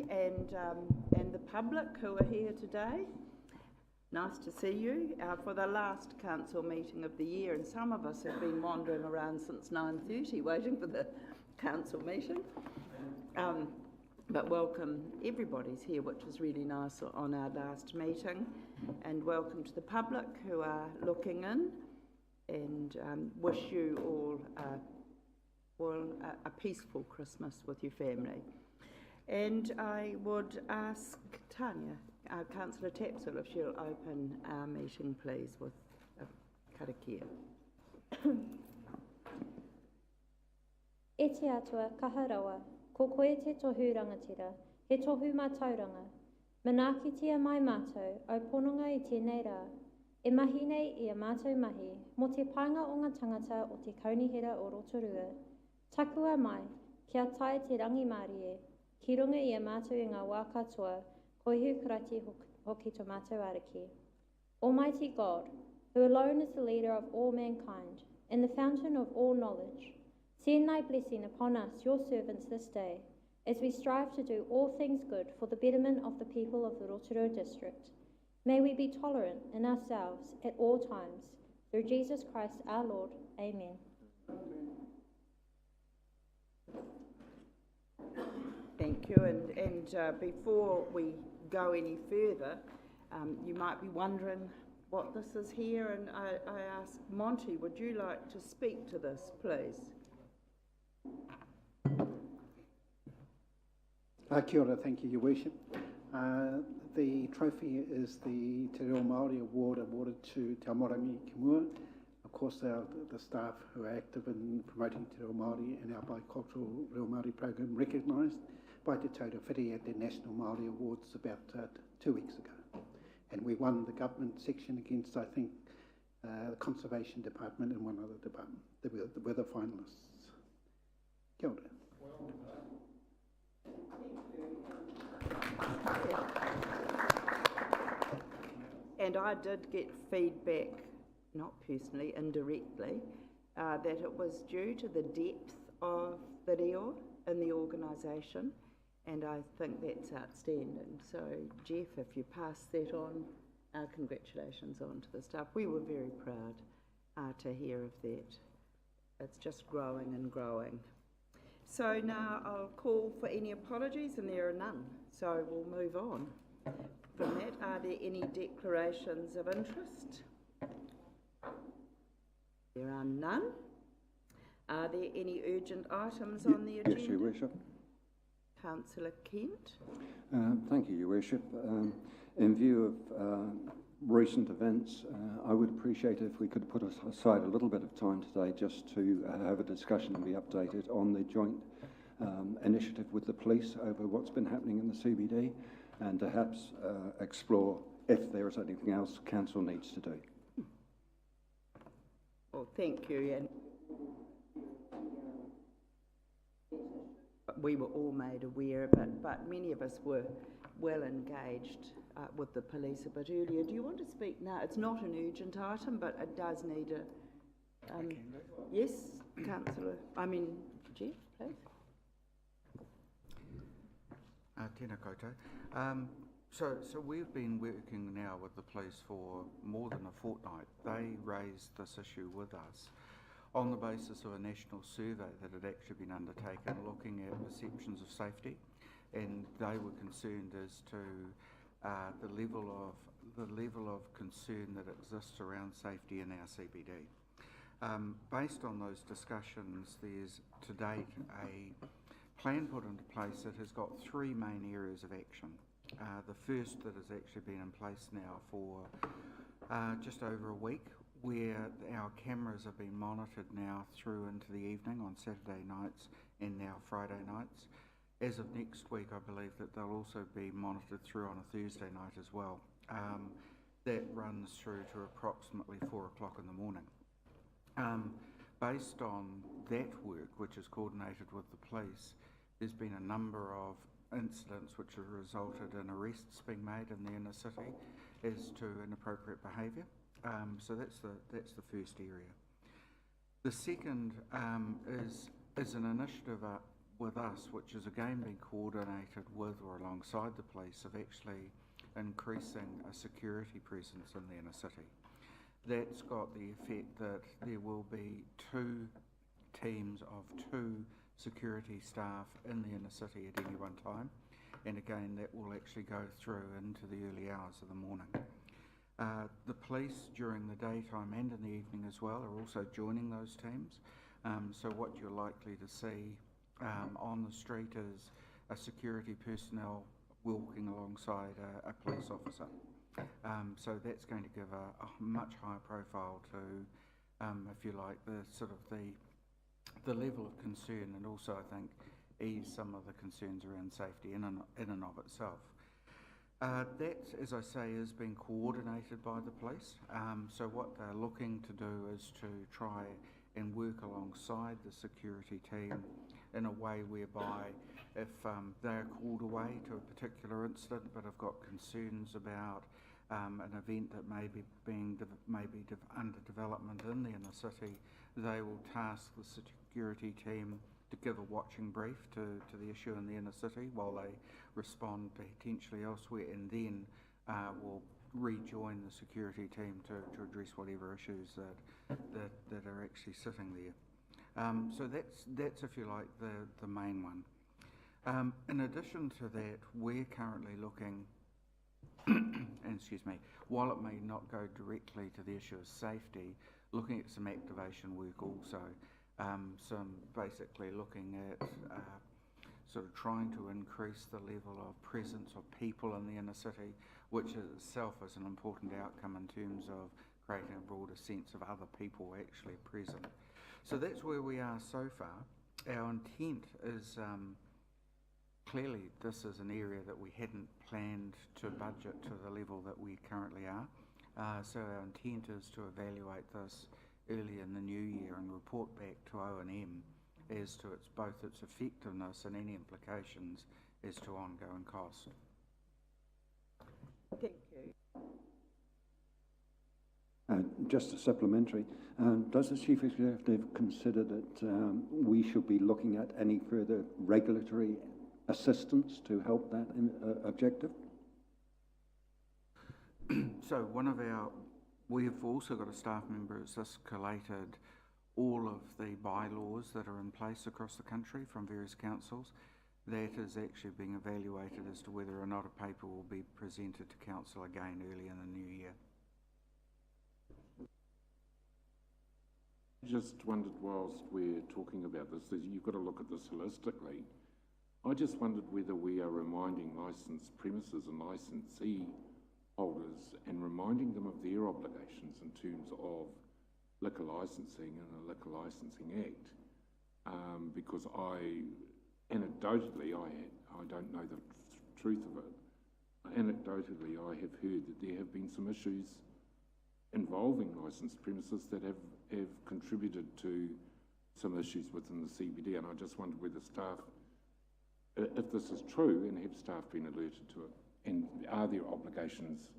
and the public who are here today. Nice to see you for the last council meeting of the year, and some of us have been wandering around since 9:30 waiting for the council meeting. But welcome, everybody's here, which was really nice on our last meeting, and welcome to the public who are looking in, and wish you all a peaceful Christmas with your family. And I would ask Tanya, Councillor Tapsell, if she'll open our meeting, please, with a karakia. E te atua kaharawa, ko koe te tohu rangatira, he tohu mātauranga. Manakitia mai mātou, au pononga I tēnei rā. E mahi nei I a mātou mahi, mo te painga o ngā tangata o te kaunihera o Rotorua. Takua mai, kia tae te rangi Mārie, ki runga I a mātou I ngā wā katoa, koihu karati hoki tō mātou ariki. Almighty God, who alone is the leader of all mankind, and the fountain of all knowledge, send thy blessing upon us, your servants, this day, as we strive to do all things good for the betterment of the people of the Rotorua district. May we be tolerant in ourselves at all times, through Jesus Christ our Lord. Amen. Thank you, and before we go any further, you might be wondering what this is here, and I ask Monty, would you like to speak to this, please? Kia ora, thank you, Your Worship. The trophy is the Te Reo Māori Award awarded to Te Amorangi Kimua. Of course, the staff who are active in promoting Te Reo Māori and our bicultural Reo Māori program recognised by Te Taura Whiri at the National Māori Awards about 2 weeks ago. And we won the government section against, I think, the Conservation Department and one other department. They were the finalists. Kia ora. And I did get feedback, not personally, indirectly, that it was due to the depth of the reo in the organisation, and I think that's outstanding. So, Jeff, if you pass that on, congratulations on to the staff. We were very proud to hear of that. It's just growing and growing. So now I'll call for any apologies, and there are none. So we'll move on from that. Are there any declarations of interest? There are none. Are there any urgent items on the agenda? Yes, Your Worship. Councillor Kent. Thank you, Your Worship. In view of recent events, I would appreciate if we could put aside a little bit of time today just to have a discussion and be updated on the joint initiative with the police over what's been happening in the CBD, and perhaps explore if there is anything else Council needs to do. Well, thank you. And we were all made aware of it, but many of us were well engaged with the police a bit earlier. Do you want to speak now? It's not an urgent item, but it does need a... yes, Councillor. Jeff, please. Tēnā koutou. So we've been working now with the police for more than a fortnight. They raised this issue with us on the basis of a national survey that had actually been undertaken looking at perceptions of safety, and they were concerned as to the level of concern that exists around safety in our CBD. Based on those discussions, there's to date a plan put into place that has got 3 main areas of action. The first that has actually been in place now for just over a week, where our cameras have been monitored now through into the evening on Saturday nights and now Friday nights. As of next week, I believe that they'll also be monitored through on a Thursday night as well. That runs through to approximately 4 o'clock in the morning. Based on that work, which is coordinated with the police, there's been a number of incidents which have resulted in arrests being made in the inner city as to inappropriate behaviour. So that's the first area. The second is an initiative with us, which is again being coordinated with or alongside the police, of actually increasing a security presence in the inner city. That's got the effect that there will be 2 teams of 2 security staff in the inner city at any one time, and again that will actually go through into the early hours of the morning. The police during the daytime and in the evening as well are also joining those teams, so what you're likely to see on the street is a security personnel walking alongside a police officer. So that's going to give a much higher profile to, if you like, the level of concern, and also I think ease some of the concerns around safety in and of itself. That, as I say, is being coordinated by the police. So what they're looking to do is to try and work alongside the security team in a way whereby if they're called away to a particular incident but have got concerns about an event that may be under development in the inner city, they will task the security team to give a watching brief to the issue in the inner city while they respond potentially elsewhere, and then will rejoin the security team to address whatever issues that are actually sitting there. So that's if you like the main one. In addition to that, we're currently looking excuse me, while it may not go directly to the issue of safety, looking at some activation work also, some basically looking at sort of trying to increase the level of presence of people in the inner city, which itself is an important outcome in terms of creating a broader sense of other people actually present. So that's where we are so far. Our intent is clearly this is an area that we hadn't planned to budget to the level that we currently are. So our intent is to evaluate this early in the new year and report back to O&M as to both its effectiveness and any implications as to ongoing cost. Thank you. Just a supplementary, does the Chief Executive consider that we should be looking at any further regulatory assistance to help that objective? So we've also got a staff member that's escalated all of the bylaws that are in place across the country from various councils. That is actually being evaluated as to whether or not a paper will be presented to council again early in the new year. Just wondered, whilst we're talking about this, that you've got to look at this holistically. I just wondered whether we are reminding licensed premises and licensee holders and reminding them of their obligations in terms of liquor licensing and the Liquor Licensing Act, because anecdotally, I don't know the truth of it, anecdotally I have heard that there have been some issues involving licensed premises that have contributed to some issues within the CBD, and I just wondered whether staff, if this is true, and have staff been alerted to it, and are there obligations?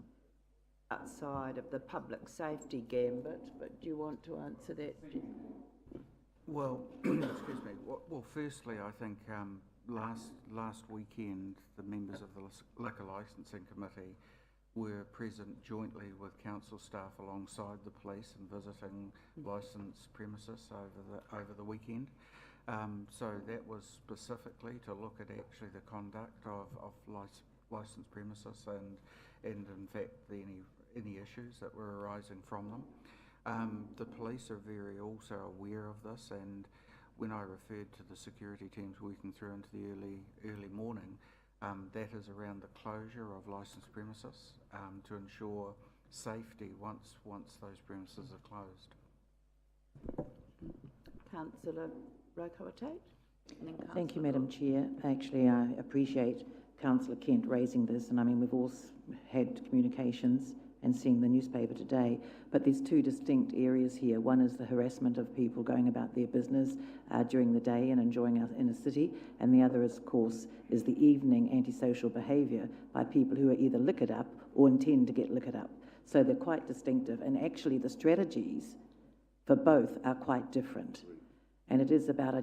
Outside of the public safety gambit, but do you want to answer that? Well, excuse me. Well, firstly, I think last weekend the members of the Liquor Licensing Committee were present jointly with council staff alongside the police and visiting licensed premises over the weekend. So that was specifically to look at actually the conduct of licensed premises and in fact any issues that were arising from them. The police are very also aware of this, and when I referred to the security teams working through into the early morning, that is around the closure of licensed premises to ensure safety once those premises are closed. Councillor Rotorua. Thank you, Madam Chair. Actually, I appreciate Councillor Kent raising this, and I mean, we've all had communications and seeing the newspaper today, but there's two distinct areas here. One is the harassment of people going about their business during the day and enjoying our inner city, and the other, of course, is the evening antisocial behaviour by people who are either liquored up or intend to get liquored up. So they're quite distinctive, and actually the strategies for both are quite different. And it is about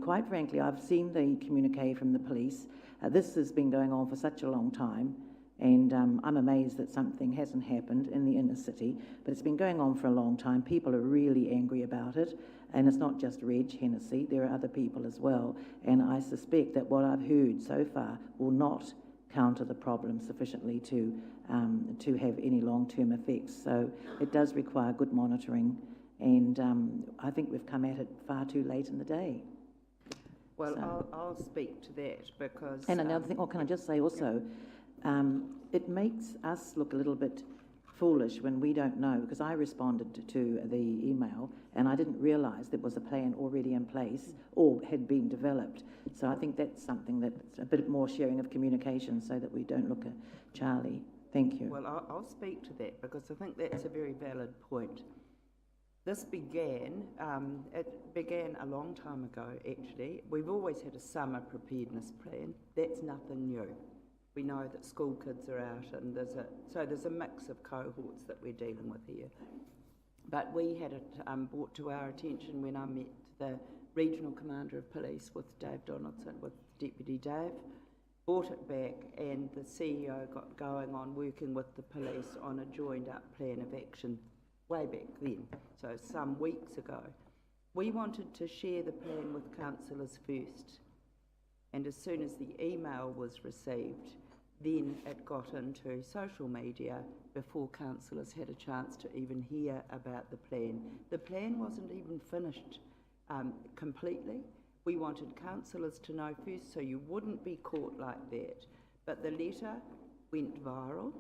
quite frankly, I've seen the communique from the police. This has been going on for such a long time, and I'm amazed that something hasn't happened in the inner city, but it's been going on for a long time. People are really angry about it, and it's not just Reg Hennessy, there are other people as well, and I suspect that what I've heard so far will not counter the problem sufficiently to have any long-term effects. So it does require good monitoring, and I think we've come at it far too late in the day. Well, So- I'll speak to that because... And another thing, can I just say also, it makes us look a little bit foolish when we don't know, because I responded to the email and I didn't realise there was a plan already in place or had been developed. So I think that's something that's a bit more sharing of communication so that we don't look at Charlie. Thank you. Well, I'll speak to that because I think that's a very valid point. This began a long time ago, actually. We've always had a summer preparedness plan. That's nothing new. We know that school kids are out and there's a mix of cohorts that we're dealing with here. But we had it brought to our attention when I met the Regional Commander of Police with Dave Donaldson, with Deputy Dave, brought it back, and the CEO got going on working with the police on a joined up plan of action way back then, so some weeks ago. We wanted to share the plan with councillors first, and as soon as the email was received, then it got into social media before councillors had a chance to even hear about the plan. The plan wasn't even finished completely. We wanted councillors to know first so you wouldn't be caught like that. But the letter went viral,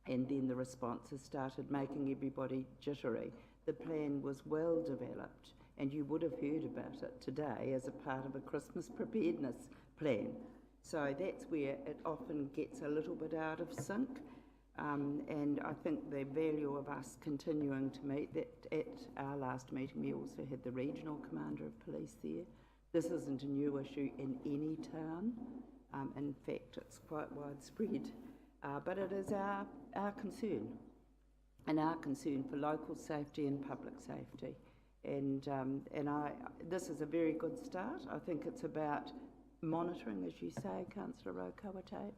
and then the responses started making everybody jittery. The plan was well developed, and you would have heard about it today as a part of a Christmas preparedness plan. So that's where it often gets a little bit out of sync, and I think the value of us continuing to meet, that at our last meeting we also had the Regional Commander of Police there. This isn't a new issue in any town. In fact, it's quite widespread, but it is our concern, and our concern for local safety and public safety. And this is a very good start. I think it's about monitoring, as you say, Councillor Rotorua.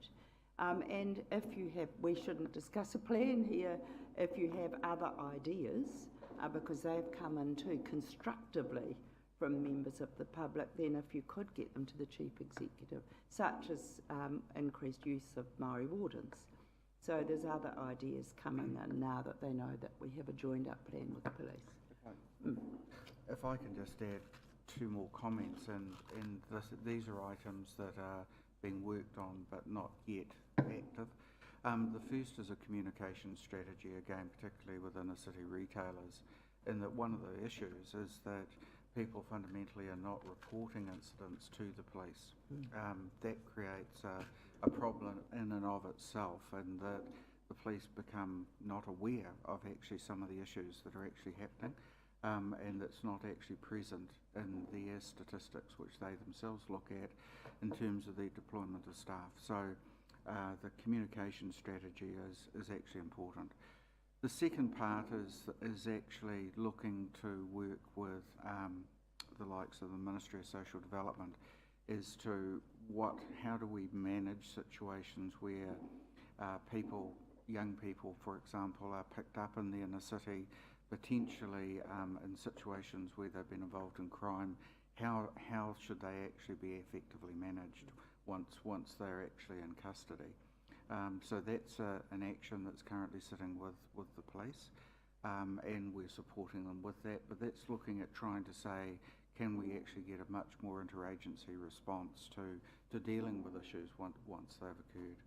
And if you have, we shouldn't discuss a plan here, if you have other ideas, because they've come in too constructively from members of the public, then if you could get them to the Chief Executive, such as increased use of Maori wardens. So there's other ideas coming in now that they know that we have a joined up plan with the police. If I can just add two more comments, and these are items that are being worked on but not yet active. The first is a communication strategy, again, particularly within the city retailers, in that one of the issues is that people fundamentally are not reporting incidents to the police. That creates a problem in and of itself, and that the police become not aware of actually some of the issues that are actually happening, and it's not actually present in their statistics, which they themselves look at in terms of the deployment of staff. So the communication strategy is actually important. The second part is actually looking to work with the likes of the Ministry of Social Development as to how do we manage situations where young people, for example, are picked up in the inner city, potentially in situations where they've been involved in crime. How should they actually be effectively managed once they're actually in custody? So that's an action that's currently sitting with the police, and we're supporting them with that. But that's looking at trying to say, can we actually get a much more interagency response to dealing with issues once they've occurred?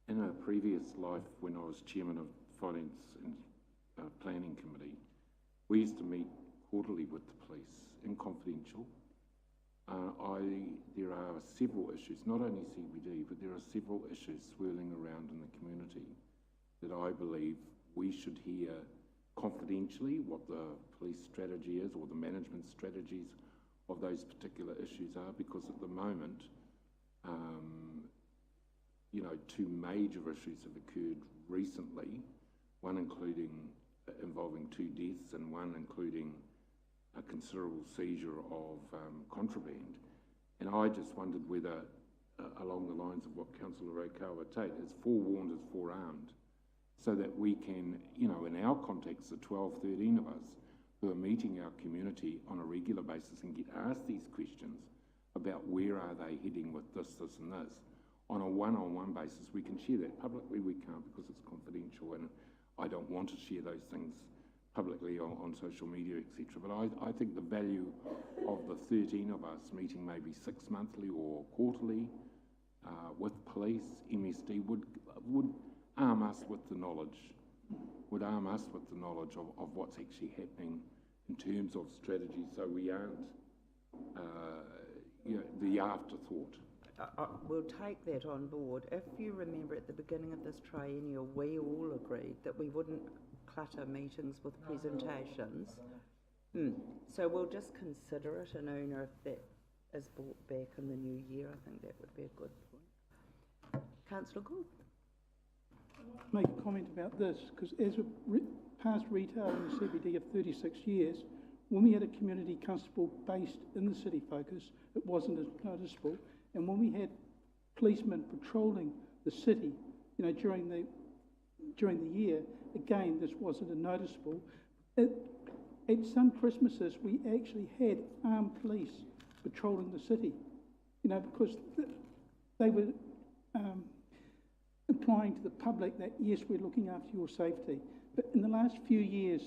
In a previous life, when I was chairman of Finance and Planning Committee, we used to meet quarterly with the police in confidential. There are several issues, not only CBD, but there are several issues swirling around in the community that I believe we should hear confidentially what the police strategy is or the management strategies of those particular issues are, because at the moment, two major issues have occurred recently, one involving 2 deaths and one including a considerable seizure of contraband. And I just wondered whether, along the lines of what Councillor Rakawa Tate is, forewarned is forearmed, so that we can, you know, in our context, the 12, 13 of us who are meeting our community on a regular basis and get asked these questions about where are they heading with this, this and this. On a one-on-one basis, we can share that. Publicly, we can't because it's confidential, and I don't want to share those things publicly on social media, etc. But I think the value of the 13 of us meeting maybe 6 monthly or quarterly with police, MSD, would arm us with the knowledge, of what's actually happening in terms of strategy, so we aren't the afterthought. We'll take that on board. If you remember at the beginning of this triennial, we all agreed that we wouldn't clutter meetings with presentations. So we'll just consider it, and Una, if that is brought back in the new year, I think that would be a good point. Councillor Gould. Make a comment about this, because as a past retailer in the CBD of 36 years, when we had a community constable based in the city focus, it wasn't as noticeable. And when we had policemen patrolling the city, you know, during the year, again, this wasn't a noticeable. At some Christmases, we actually had armed police patrolling the city, you know, because they were implying to the public that, yes, we're looking after your safety. But in the last few years,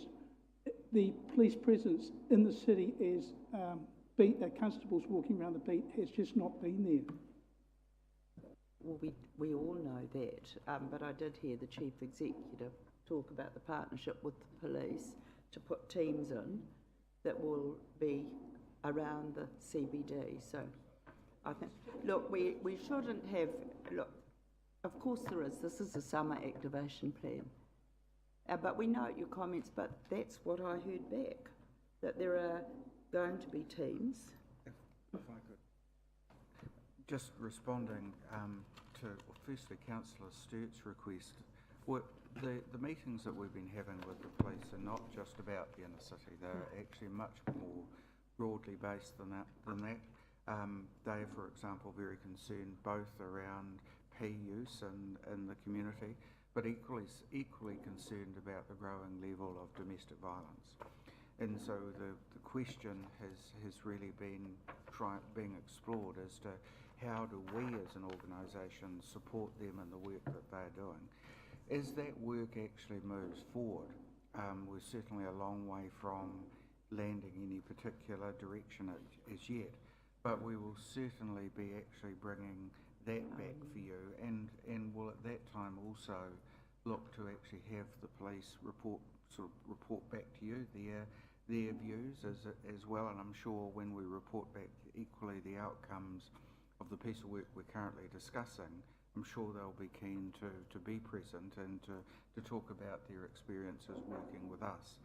the police presence in the city is constables walking around the beat has just not been there. Well, we all know that, but I did hear the Chief Executive talk about the partnership with the police to put teams in that will be around the CBD. So I think, look, we shouldn't have, look, of course there is, this is a summer activation plan. But we note your comments, but that's what I heard back, that there are going to be teams. If I could, just responding to, firstly, Councillor Sturt's request. The meetings that we've been having with the police are not just about the inner city. They're actually much more broadly based than that. They are, for example, very concerned both around P use in the community, but equally concerned about the growing level of domestic violence. And so the question has really been being explored as to how do we as an organisation support them in the work that they're doing. As that work actually moves forward, we're certainly a long way from landing any particular direction as yet, but we will certainly be actually bringing that back for you, and will at that time also look to actually have the police report back to you their views as well, and I'm sure when we report back equally the outcomes of the piece of work we're currently discussing, I'm sure they'll be keen to be present and to talk about their experiences working with us.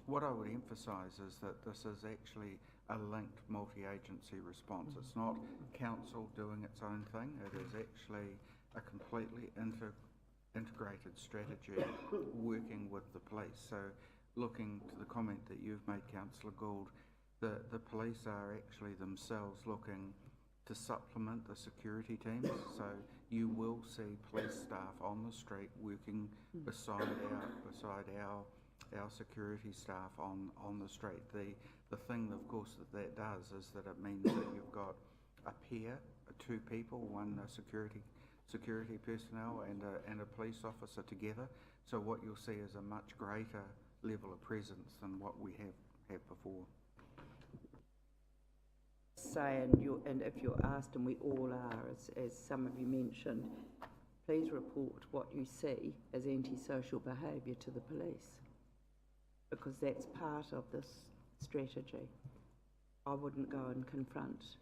What I would emphasise is that this is actually a linked multi-agency response. It's not council doing its own thing. It is actually a completely integrated strategy working with the police. So looking to the comment that you've made, Councillor Gould, the police are actually themselves looking to supplement the security teams. So you will see police staff on the street working beside our security staff on the street. The thing, of course, that does is that it means that you've got a pair, two people, one security personnel and a police officer together. So what you'll see is a much greater level of presence than what we have before. Say, and if you're asked, and we all are, as some of you mentioned, please report what you see as antisocial behaviour to the police, because that's part of this strategy. I wouldn't go and confront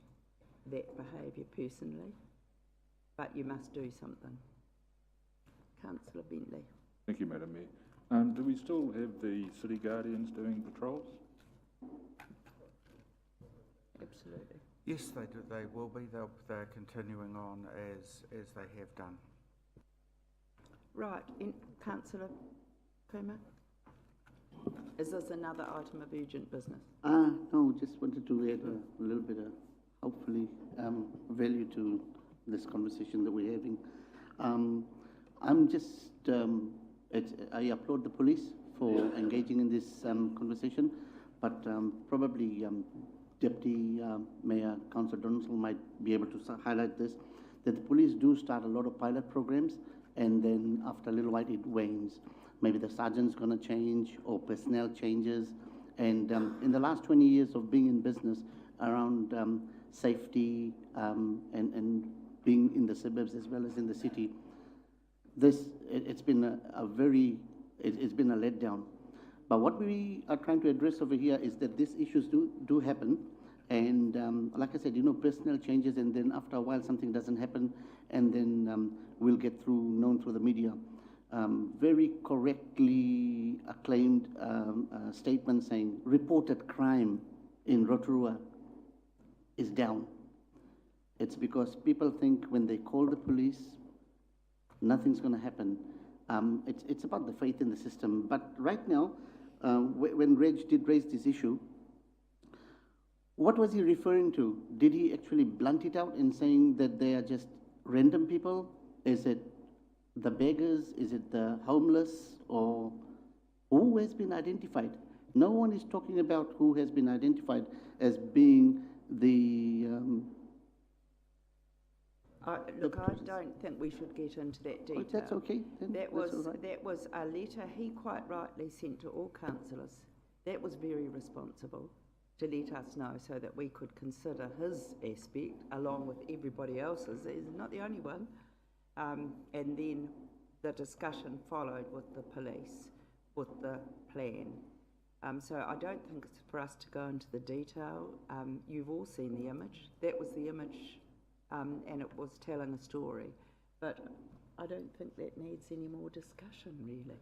that behaviour personally, but you must do something. Councillor Bentley. Thank you, Madam Mayor. Do we still have the City Guardians doing patrols? Absolutely. Yes, they do. They will be. They're continuing on as they have done. Right, Councillor Kuma. Is this another item of urgent business? No, just wanted to add a little bit of, hopefully, value to this conversation that we're having. I'm just, I applaud the police for engaging in this conversation, but probably Deputy Mayor Councillor Donaldson might be able to highlight this, that the police do start a lot of pilot programs, and then after a little while it wanes. Maybe the sergeant's going to change or personnel changes. And in the last 20 years of being in business around safety and being in the suburbs as well as in the city, it's been it's been a letdown. But what we are trying to address over here is that these issues do happen. And like I said, personnel changes, and then after a while something doesn't happen, and then we'll get known through the media. Very correctly acclaimed statement saying reported crime in Rotorua is down. It's because people think when they call the police, nothing's going to happen. It's about the faith in the system. But right now, when Reg did raise this issue, what was he referring to? Did he actually blunt it out in saying that they are just random people? Is it the beggars? Is it the homeless? Or who has been identified? No one is talking about who has been identified as being the... Look, I don't think we should get into that detail. Oh, that's okay. Then that that's was all right. That was a letter he quite rightly sent to all councillors. That was very responsible to let us know so that we could consider his aspect along with everybody else's. He's not the only one. And then the discussion followed with the police, with the plan. So I don't think it's for us to go into the detail. You've all seen the image. That was the image, and it was telling a story. But I don't think that needs any more discussion, really.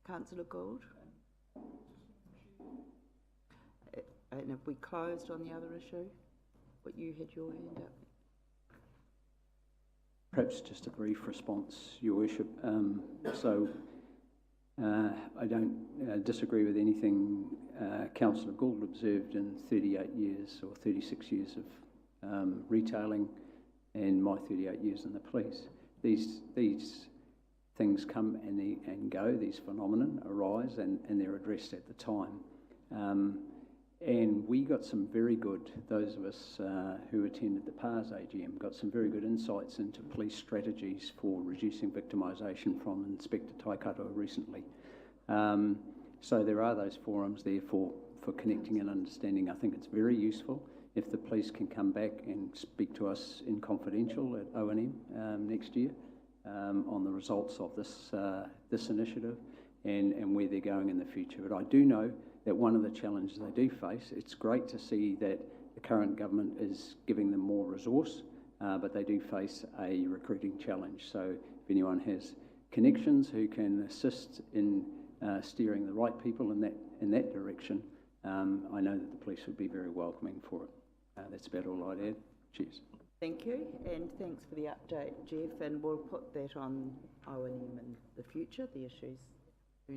Councillor Gould? And have we closed on the other issue? But you had your hand up. Perhaps just a brief response, Your Worship. I don't disagree with anything Councillor Gould observed in 38 years or 36 years of retailing and my 38 years in the police. These things come and go, these phenomena arise and they're addressed at the time. And we got some very good, those of us who attended the PARS AGM, got some very good insights into police strategies for reducing victimisation from Inspector Taikato recently. So there are those forums there for connecting and understanding. I think it's very useful if the police can come back and speak to us in confidential at O&M next year on the results of this initiative and where they're going in the future. But I do know that one of the challenges they do face, it's great to see that the current government is giving them more resource, but they do face a recruiting challenge. So if anyone has connections who can assist in steering the right people in that direction, I know that the police would be very welcoming for it. That's about all I'd add. Cheers. Thank you, and thanks for the update, Jeff, and we'll put that on O&M in the future, the issues.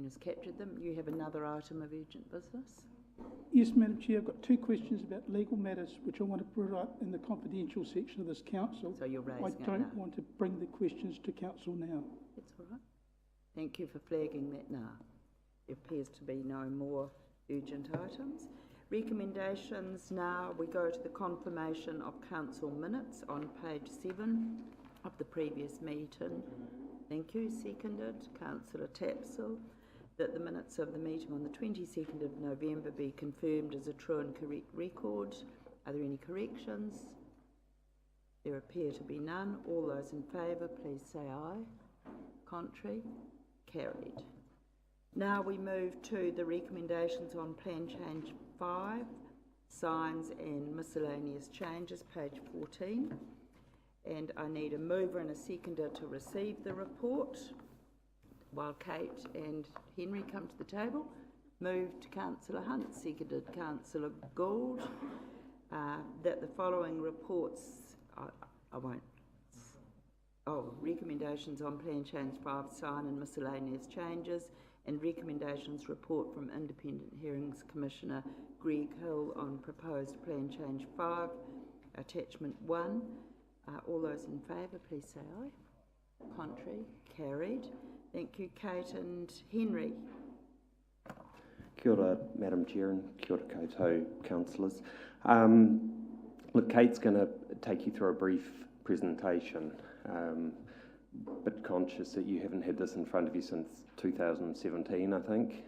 Has captured them. You have another item of urgent business? Yes, Madam Chair, I've got two questions about legal matters which I want to put up in the confidential section of this council. So you're raising it I don't now. want to bring the questions to council now. That's all right. Thank you for flagging that now. There appears to be no more urgent items. Recommendations now. We go to the confirmation of council minutes on page 7 of the previous meeting. Thank you. Seconded. Councillor Tapsell. That the minutes of the meeting on the 22nd of November be confirmed as a true and correct record. Are there any corrections? There appear to be none. All those in favour, please say aye. Contrary? Carried. Now we move to the recommendations on Plan Change 5, Signs and Miscellaneous Changes, page 14. And I need a mover and a seconder to receive the report. While Kate and Henry come to the table, moved Councillor Hunt, seconded Councillor Gould, that the following reports, recommendations on Plan Change 5, Sign and Miscellaneous Changes, and recommendations report from Independent Hearings Commissioner Greg Hill on proposed Plan Change 5, Attachment 1. All those in favour, please say aye. Contrary? Carried. Thank you, Kate and Henry. Kia ora, Madam Chair, and kia ora koutou, councillors. Look, Kate's going to take you through a brief presentation, but conscious that you haven't had this in front of you since 2017, I think,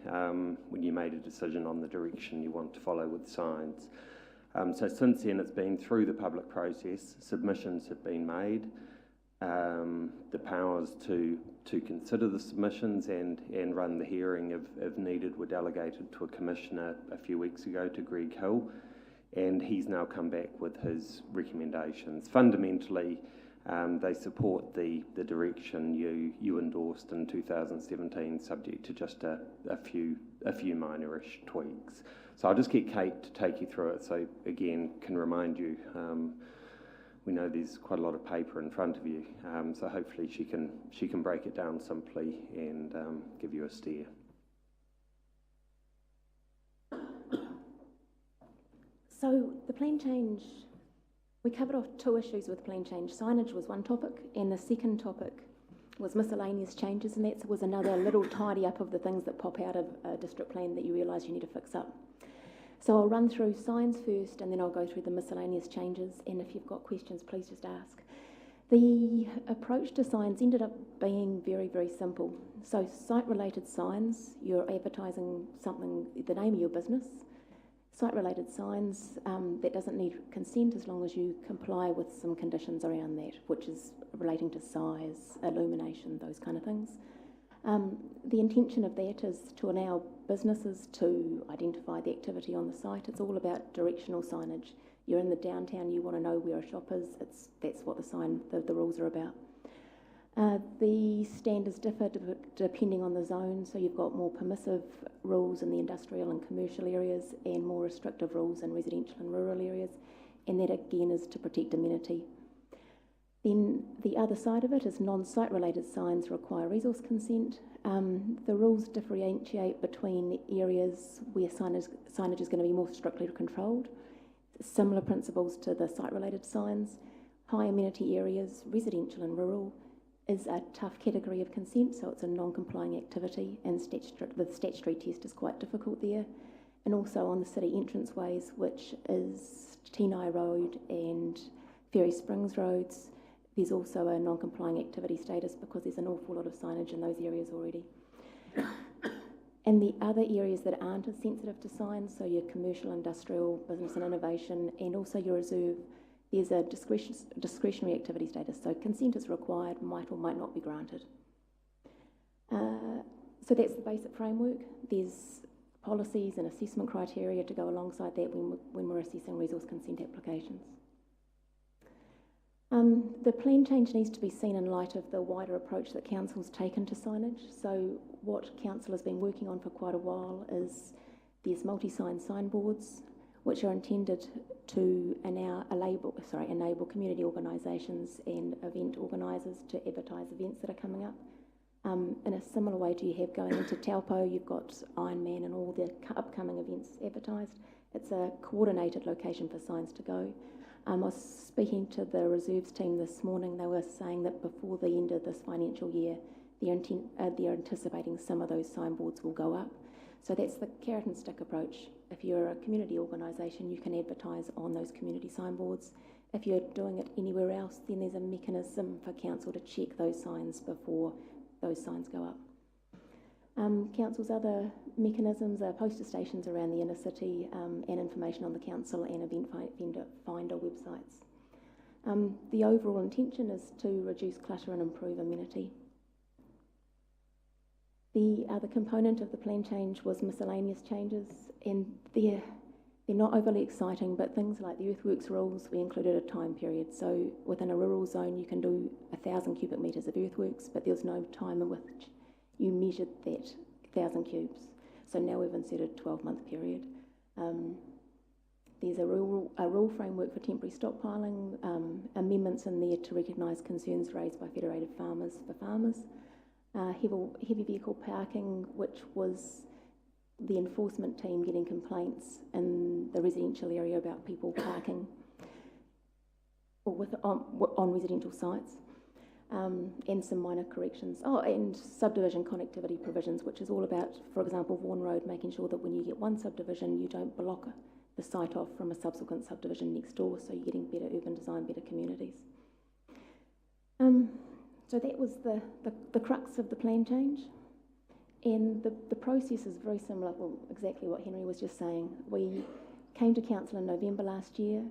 when you made a decision on the direction you want to follow with signs. So since then, it's been through the public process, submissions have been made, the powers to consider the submissions and run the hearing if needed were delegated to a commissioner a few weeks ago, to Greg Hill, and he's now come back with his recommendations. Fundamentally, they support the direction you endorsed in 2017, subject to just a few minorish tweaks. So I'll just get Kate to take you through it. So again, can remind you, we know there's quite a lot of paper in front of you, so hopefully she can break it down simply and give you a steer. So the plan change, we covered off two issues with plan change. Signage was one topic, and the second topic was miscellaneous changes, and that was another little tidy up of the things that pop out of a district plan that you realise you need to fix up. So I'll run through signs first, and then I'll go through the miscellaneous changes, and if you've got questions, please just ask. The approach to signs ended up being very, very simple. So site-related signs, you're advertising something, the name of your business. Site-related signs, that doesn't need consent as long as you comply with some conditions around that, which is relating to size, illumination, those kind of things. The intention of that is to allow businesses to identify the activity on the site. It's all about directional signage. You're in the downtown, you want to know where a shop is, that's what the rules are about. The standards differ depending on the zone, so you've got more permissive rules in the industrial and commercial areas and more restrictive rules in residential and rural areas, and that again is to protect amenity. Then the other side of it is non-site related signs require resource consent. The rules differentiate between areas where signage is going to be more strictly controlled. Similar principles to the site related signs. High amenity areas, residential and rural, is a tough category of consent, so it's a non-complying activity, and the statutory test is quite difficult there. And also on the city entranceways, which is Tenai Road and Ferry Springs Roads, there's also a non-complying activity status because there's an awful lot of signage in those areas already. And the other areas that aren't as sensitive to signs, so your commercial, industrial, business and innovation, and also your reserve, there's a discretionary activity status, so consent is required, might or might not be granted. So that's the basic framework. There's policies and assessment criteria to go alongside that when we're assessing resource consent applications. The plan change needs to be seen in light of the wider approach that Council's taken to signage. So what Council has been working on for quite a while is there's multi-sign signboards, which are intended to enable community organisations and event organisers to advertise events that are coming up. In a similar way to you have going into Taupo, you've got Ironman and all the upcoming events advertised. It's a coordinated location for signs to go. I was speaking to the reserves team this morning. They were saying that before the end of this financial year, they're anticipating some of those signboards will go up. So that's the carrot and stick approach. If you're a community organisation, you can advertise on those community signboards. If you're doing it anywhere else, then there's a mechanism for Council to check those signs before those signs go up. Council's other mechanisms are poster stations around the inner city and information on the Council and event finder websites. The overall intention is to reduce clutter and improve amenity. The other component of the plan change was miscellaneous changes, and they're not overly exciting, but things like the earthworks rules, we included a time period. So within a rural zone, you can do 1,000 cubic metres of earthworks, but there's no time in which you measured that 1,000 cubes. So now we've inserted a 12-month period. There's a rule framework for temporary stockpiling, amendments in there to recognise concerns raised by federated farmers for farmers. heavy vehicle parking, which was the enforcement team getting complaints in the residential area about people parking or on residential sites, and some minor corrections. Oh, and subdivision connectivity provisions, which is all about, for example, Vaughan Road, making sure that when you get one subdivision, you don't block the site off from a subsequent subdivision next door, so you're getting better urban design, better communities. So that was the crux of the plan change. And the process is very similar, well, exactly what Henry was just saying. We came to council in November last year.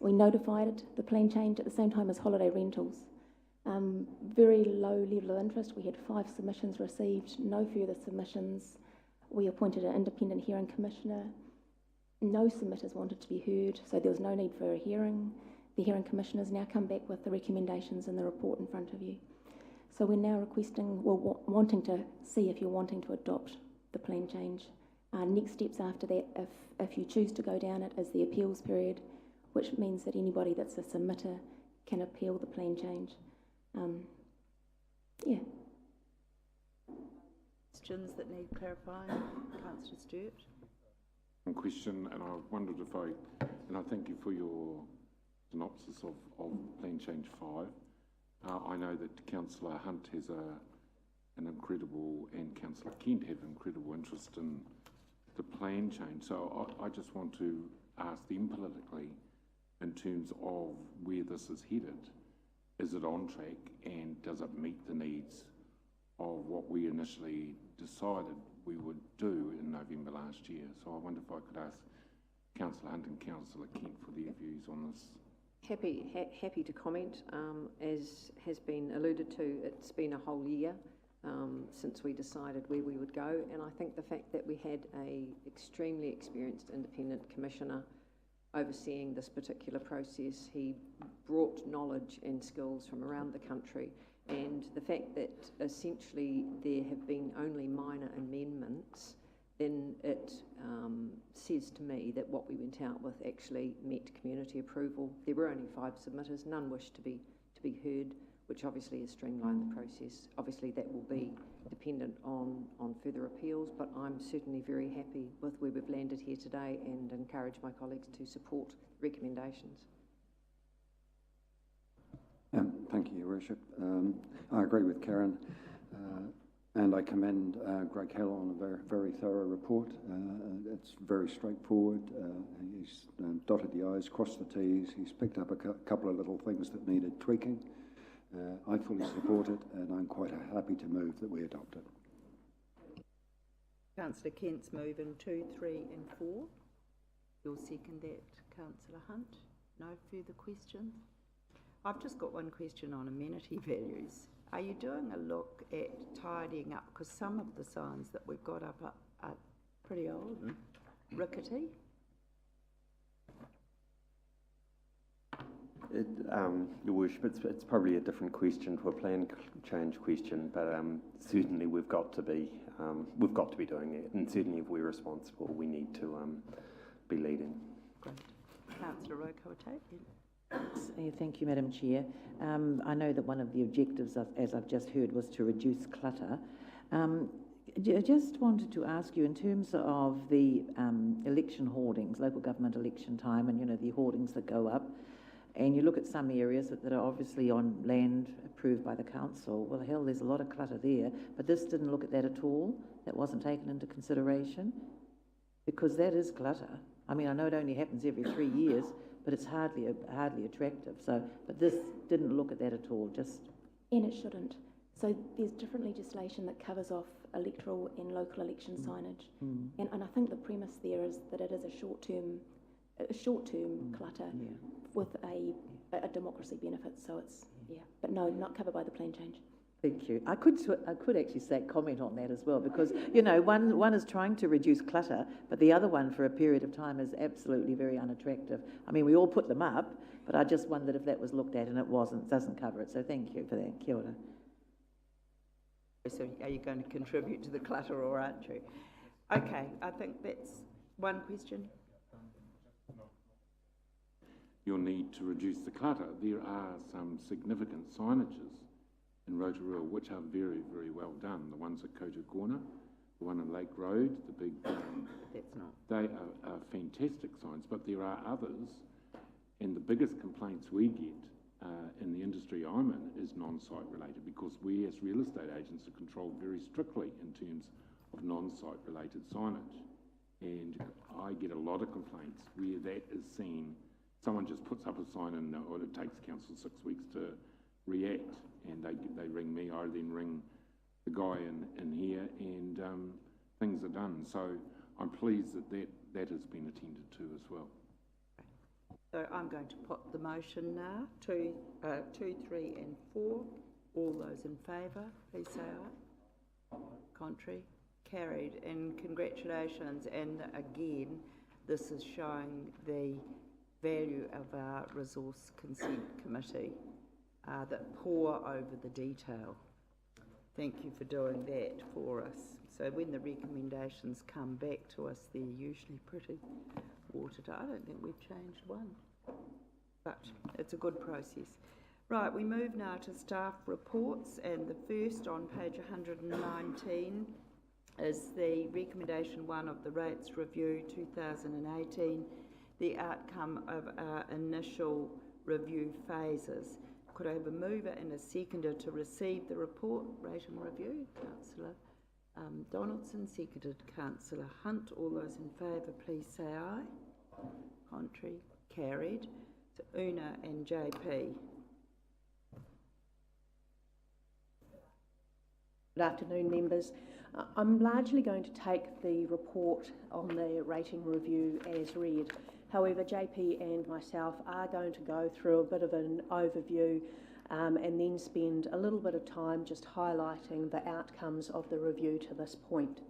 We notified the plan change at the same time as holiday rentals. Very low level of interest. We had 5 submissions received, no further submissions. We appointed an independent hearing commissioner. No submitters wanted to be heard, so there was no need for a hearing. The hearing commissioner's now come back with the recommendations in the report in front of you. So we're now requesting, well, wanting to see if you're wanting to adopt the plan change. Next steps after that, if you choose to go down it, is the appeals period, which means that anybody that's a submitter can appeal the plan change. Yeah. Questions that need clarifying? Councillor Stewart. One question, and I wondered if and I thank you for your synopsis of Plan Change 5. I know that Councillor Hunt has an incredible, and Councillor Kent have incredible interest in the plan change. So I just want to ask them politically, in terms of where this is headed, is it on track, and does it meet the needs of what we initially decided we would do in November last year? So I wonder if I could ask Councillor Hunt and Councillor Kent for their views on this. Happy to comment. As has been alluded to, it's been a whole year since we decided where we would go, and I think the fact that we had a extremely experienced independent commissioner overseeing this particular process, he brought knowledge and skills from around the country, and the fact that essentially there have been only minor amendments, then it says to me that what we went out with actually met community approval. There were only 5 submitters, none wished to be heard, which obviously has streamlined the process. Obviously that will be dependent on further appeals, but I'm certainly very happy with where we've landed here today and encourage my colleagues to support recommendations. Thank you, Your Worship. I agree with Karen, and I commend Greg Hill on a very, very thorough report. It's very straightforward. He's dotted the I's, crossed the T's. He's picked up a couple of little things that needed tweaking. I fully support it, and I'm quite happy to move that we adopt it. Councillor Kent's moving 2, 3 and 4. You'll second that, Councillor Hunt. No further questions? I've just got one question on amenity values. Are you doing a look at tidying up? Because some of the signs that we've got up are pretty old and rickety. Your Worship, it's probably a different question to a plan change question, but certainly we've got to be doing it, and certainly if we're responsible, we need to be leading. Great. Councillor Rotorua. Thank you, Madam Chair. I know that one of the objectives, as I've just heard, was to reduce clutter. I just wanted to ask you, in terms of the election hoardings, local government election time, and the hoardings that go up, and you look at some areas that are obviously on land approved by the council, well, hell, there's a lot of clutter there, but this didn't look at that at all. That wasn't taken into consideration, because that is clutter. I mean, I know it only happens every 3 years, but it's hardly attractive. So, but this didn't look at that at all, just... And it shouldn't. So there's different legislation that covers off electoral and local election signage. And I think the premise there is that it is a short-term clutter with a democracy benefit. So it's, but no, not covered by the plan change. Thank you. I could actually say comment on that as well, because one is trying to reduce clutter, but the other one for a period of time is absolutely very unattractive. I mean, we all put them up, but I just wondered if that was looked at, and it wasn't. Doesn't cover it. So thank you for that. Kia ora. So are you going to contribute to the clutter, or aren't you? Okay, I think that's one question. Your need to reduce the clutter. There are some significant signages in Rotorua, which are very, very well done. The ones at Koutou Corner, the one in Lake Road, the big... That's not. They are fantastic signs, but there are others, and the biggest complaints we get in the industry I'm in is non-site related, because we as real estate agents are controlled very strictly in terms of non-site related signage. And I get a lot of complaints where that is seen, someone just puts up a sign and it takes council 6 weeks to react, and they ring me, I then ring the guy in here, and things are done. So I'm pleased that has been attended to as well. So I'm going to put the motion now, 2, 3 and 4. All those in favour, please say aye. Contrary? Carried. And congratulations. And again, this is showing the value of our Resource Consent Committee that pore over the detail. Thank you for doing that for us. So when the recommendations come back to us, they're usually pretty watered. I don't think we've changed one, but it's a good process. Right, we move now to staff reports, and the first on page 119 is the recommendation 1 of the rates review 2018, the outcome of our initial review phases. Could I have a mover and a seconder to receive the report, rate and review? Councillor Donaldson, seconded Councillor Hunt. All those in favour, please say aye. Contrary? Carried. So Una and JP. Good afternoon, members. I'm largely going to take the report on the rating review as read. However, JP and myself are going to go through a bit of an overview and then spend a little bit of time just highlighting the outcomes of the review to this point.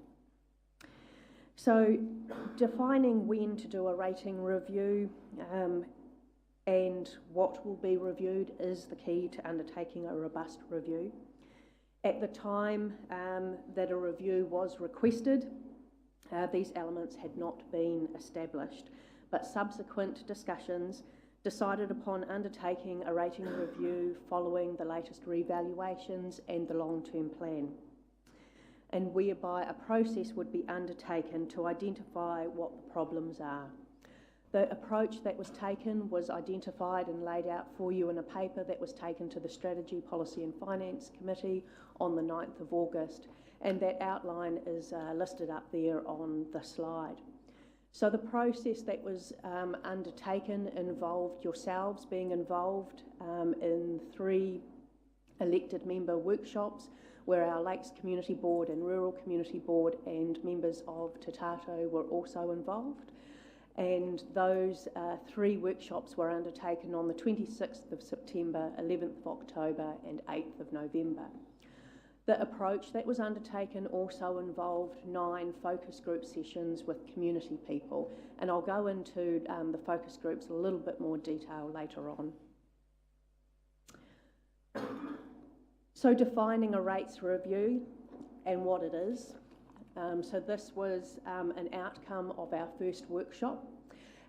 So, defining when to do a rating review and what will be reviewed is the key to undertaking a robust review. At the time that a review was requested, these elements had not been established, but subsequent discussions decided upon undertaking a rating review following the latest revaluations and the long-term plan, and whereby a process would be undertaken to identify what the problems are. The approach that was taken was identified and laid out for you in a paper that was taken to the Strategy, Policy and Finance Committee on the 9th of August, and that outline is listed up there on the slide. So the process that was undertaken involved yourselves being involved in 3 elected member workshops where our Lakes Community Board and Rural Community Board and members of Te Tato were also involved. And those 3 workshops were undertaken on the 26th of September, 11th of October and 8th of November. The approach that was undertaken also involved 9 focus group sessions with community people, and I'll go into the focus groups in a little bit more detail later on. So defining a rates review and what it is. So this was an outcome of our first workshop,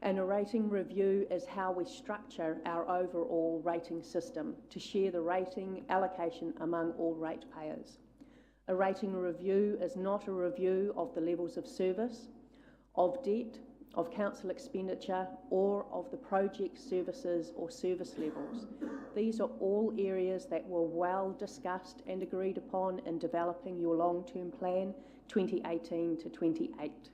and a rating review is how we structure our overall rating system to share the rating allocation among all ratepayers. A rating review is not a review of the levels of service, of debt, of council expenditure, or of the project services or service levels. These are all areas that were well discussed and agreed upon in developing your long-term plan 2018 to 28.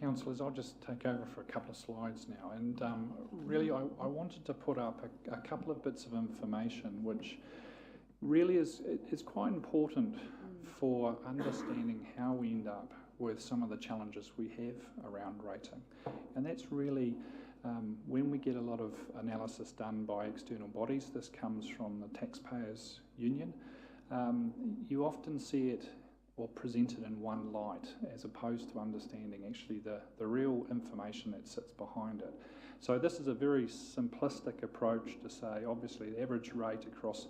Councillors, I'll just take over for a couple of slides now, and really I wanted to put up a couple of bits of information which really is quite important for understanding how we end up with some of the challenges we have around rating. And that's really when we get a lot of analysis done by external bodies. This comes from the Taxpayers Union. You often see it or presented in one light as opposed to understanding actually the real information that sits behind it. So this is a very simplistic approach to say obviously the average rate across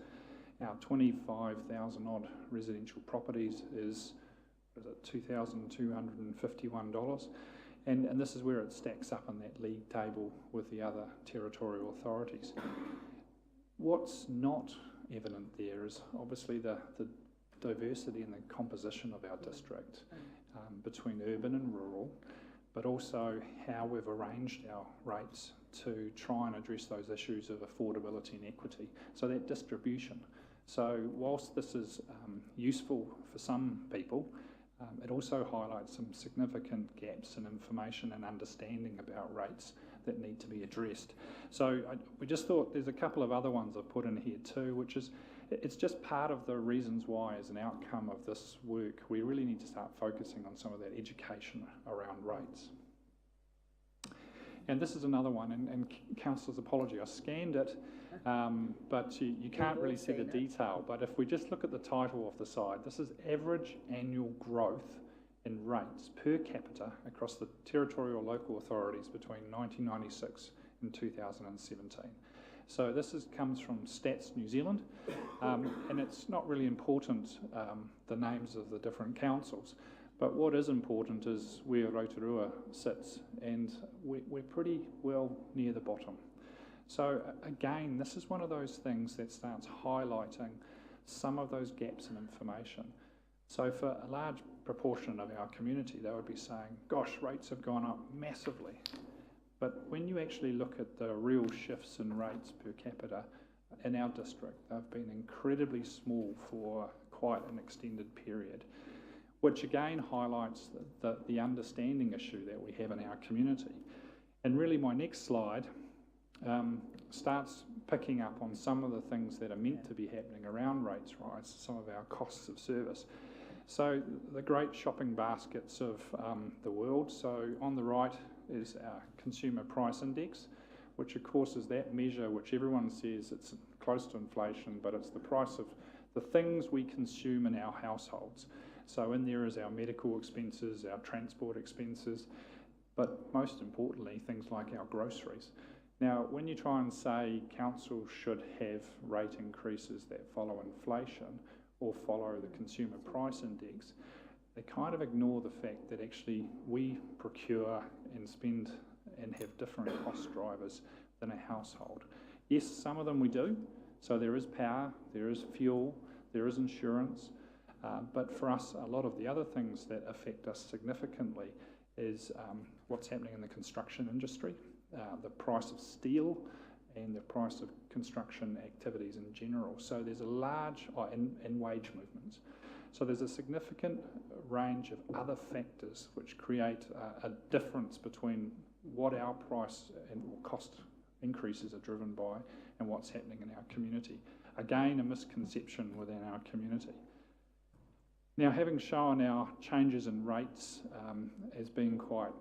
our 25,000 odd residential properties is $2,251, and this is where it stacks up in that league table with the other territorial authorities. What's not evident there is obviously the diversity and the composition of our district between urban and rural, but also how we've arranged our rates to try and address those issues of affordability and equity. So that distribution. So whilst this is useful for some people, it also highlights some significant gaps in information and understanding about rates that need to be addressed. So we just thought there's a couple of other ones I've put in here too, which is, it's just part of the reasons why, as an outcome of this work, we really need to start focusing on some of that education around rates. And this is another one, and Councillor's apology, I scanned it, but you can't really see the detail. But if we just look at the title of the side, this is average annual growth in rates per capita across the territorial local authorities between 1996 and 2017. So this comes from Stats New Zealand, and it's not really important, the names of the different councils, but what is important is where Rotorua sits, and we're pretty well near the bottom. So again, this is one of those things that starts highlighting some of those gaps in information. So for a large proportion of our community, they would be saying, gosh, rates have gone up massively. But when you actually look at the real shifts in rates per capita in our district, they've been incredibly small for quite an extended period, which again highlights the understanding issue that we have in our community. And really my next slide starts picking up on some of the things that are meant to be happening around rates rise, some of our costs of service. So the great shopping baskets of the world. So on the right is our consumer price index, which of course is that measure which everyone says it's close to inflation, but it's the price of the things we consume in our households. So in there is our medical expenses, our transport expenses, but most importantly, things like our groceries. Now, when you try and say council should have rate increases that follow inflation or follow the consumer price index, they kind of ignore the fact that actually we procure and spend and have different cost drivers than a household. Yes, some of them we do. So there is power, there is fuel, there is insurance, but for us, a lot of the other things that affect us significantly is what's happening in the construction industry, the price of steel, and the price of construction activities in general. So there's a large, and wage movements. So there's a significant range of other factors which create a difference between what our price and cost increases are driven by and what's happening in our community. Again, a misconception within our community. Now, having shown our changes in rates as being quite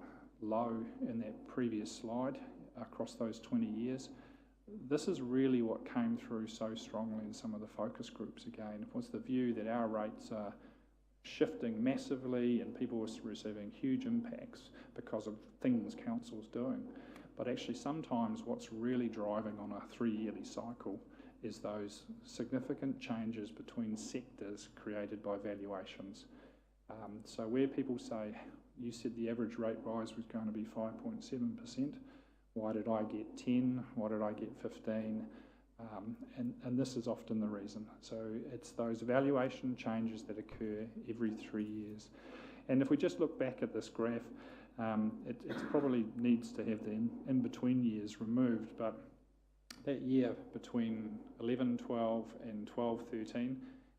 low in that previous slide across those 20 years, this is really what came through so strongly in some of the focus groups again, was the view that our rates are shifting massively and people are receiving huge impacts because of things council's doing. But actually sometimes what's really driving on a 3-yearly cycle is those significant changes between sectors created by valuations. So where people say, you said the average rate rise was going to be 5.7%, why did I get 10? Why did I get 15? And this is often the reason. So it's those valuation changes that occur every 3 years. And if we just look back at this graph, it probably needs to have the in-between years removed, but that year between 11-12 and 12-13,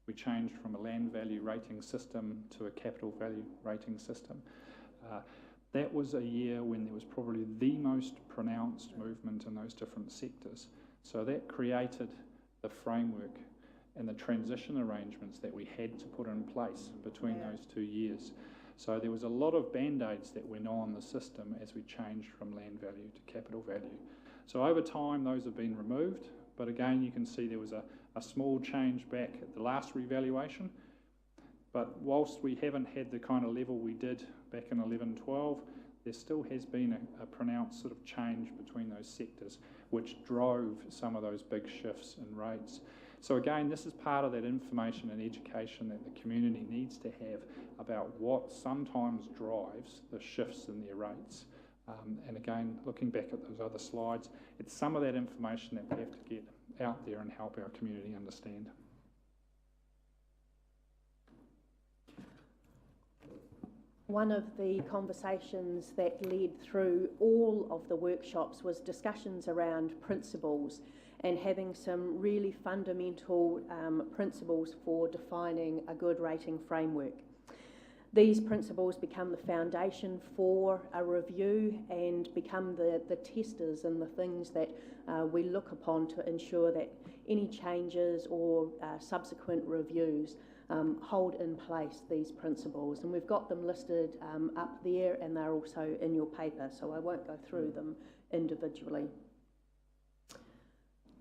we changed from a land value rating system to a capital value rating system. That was a year when there was probably the most pronounced movement in those different sectors. So that created the framework and the transition arrangements that we had to put in place between those 2 years. So there was a lot of band-aids that went on the system as we changed from land value to capital value. So over time, those have been removed, but again, you can see there was a small change back at the last revaluation. But whilst we haven't had the kind of level we did back in 11-12, there still has been a pronounced sort of change between those sectors, which drove some of those big shifts in rates. So again, this is part of that information and education that the community needs to have about what sometimes drives the shifts in their rates. And again, looking back at those other slides, it's some of that information that we have to get out there and help our community understand. One of the conversations that led through all of the workshops was discussions around principles and having some really fundamental principles for defining a good rating framework. These principles become the foundation for a review and become the testers and the things that we look upon to ensure that any changes or subsequent reviews hold in place these principles. And we've got them listed up there, and they're also in your paper, so I won't go through them individually.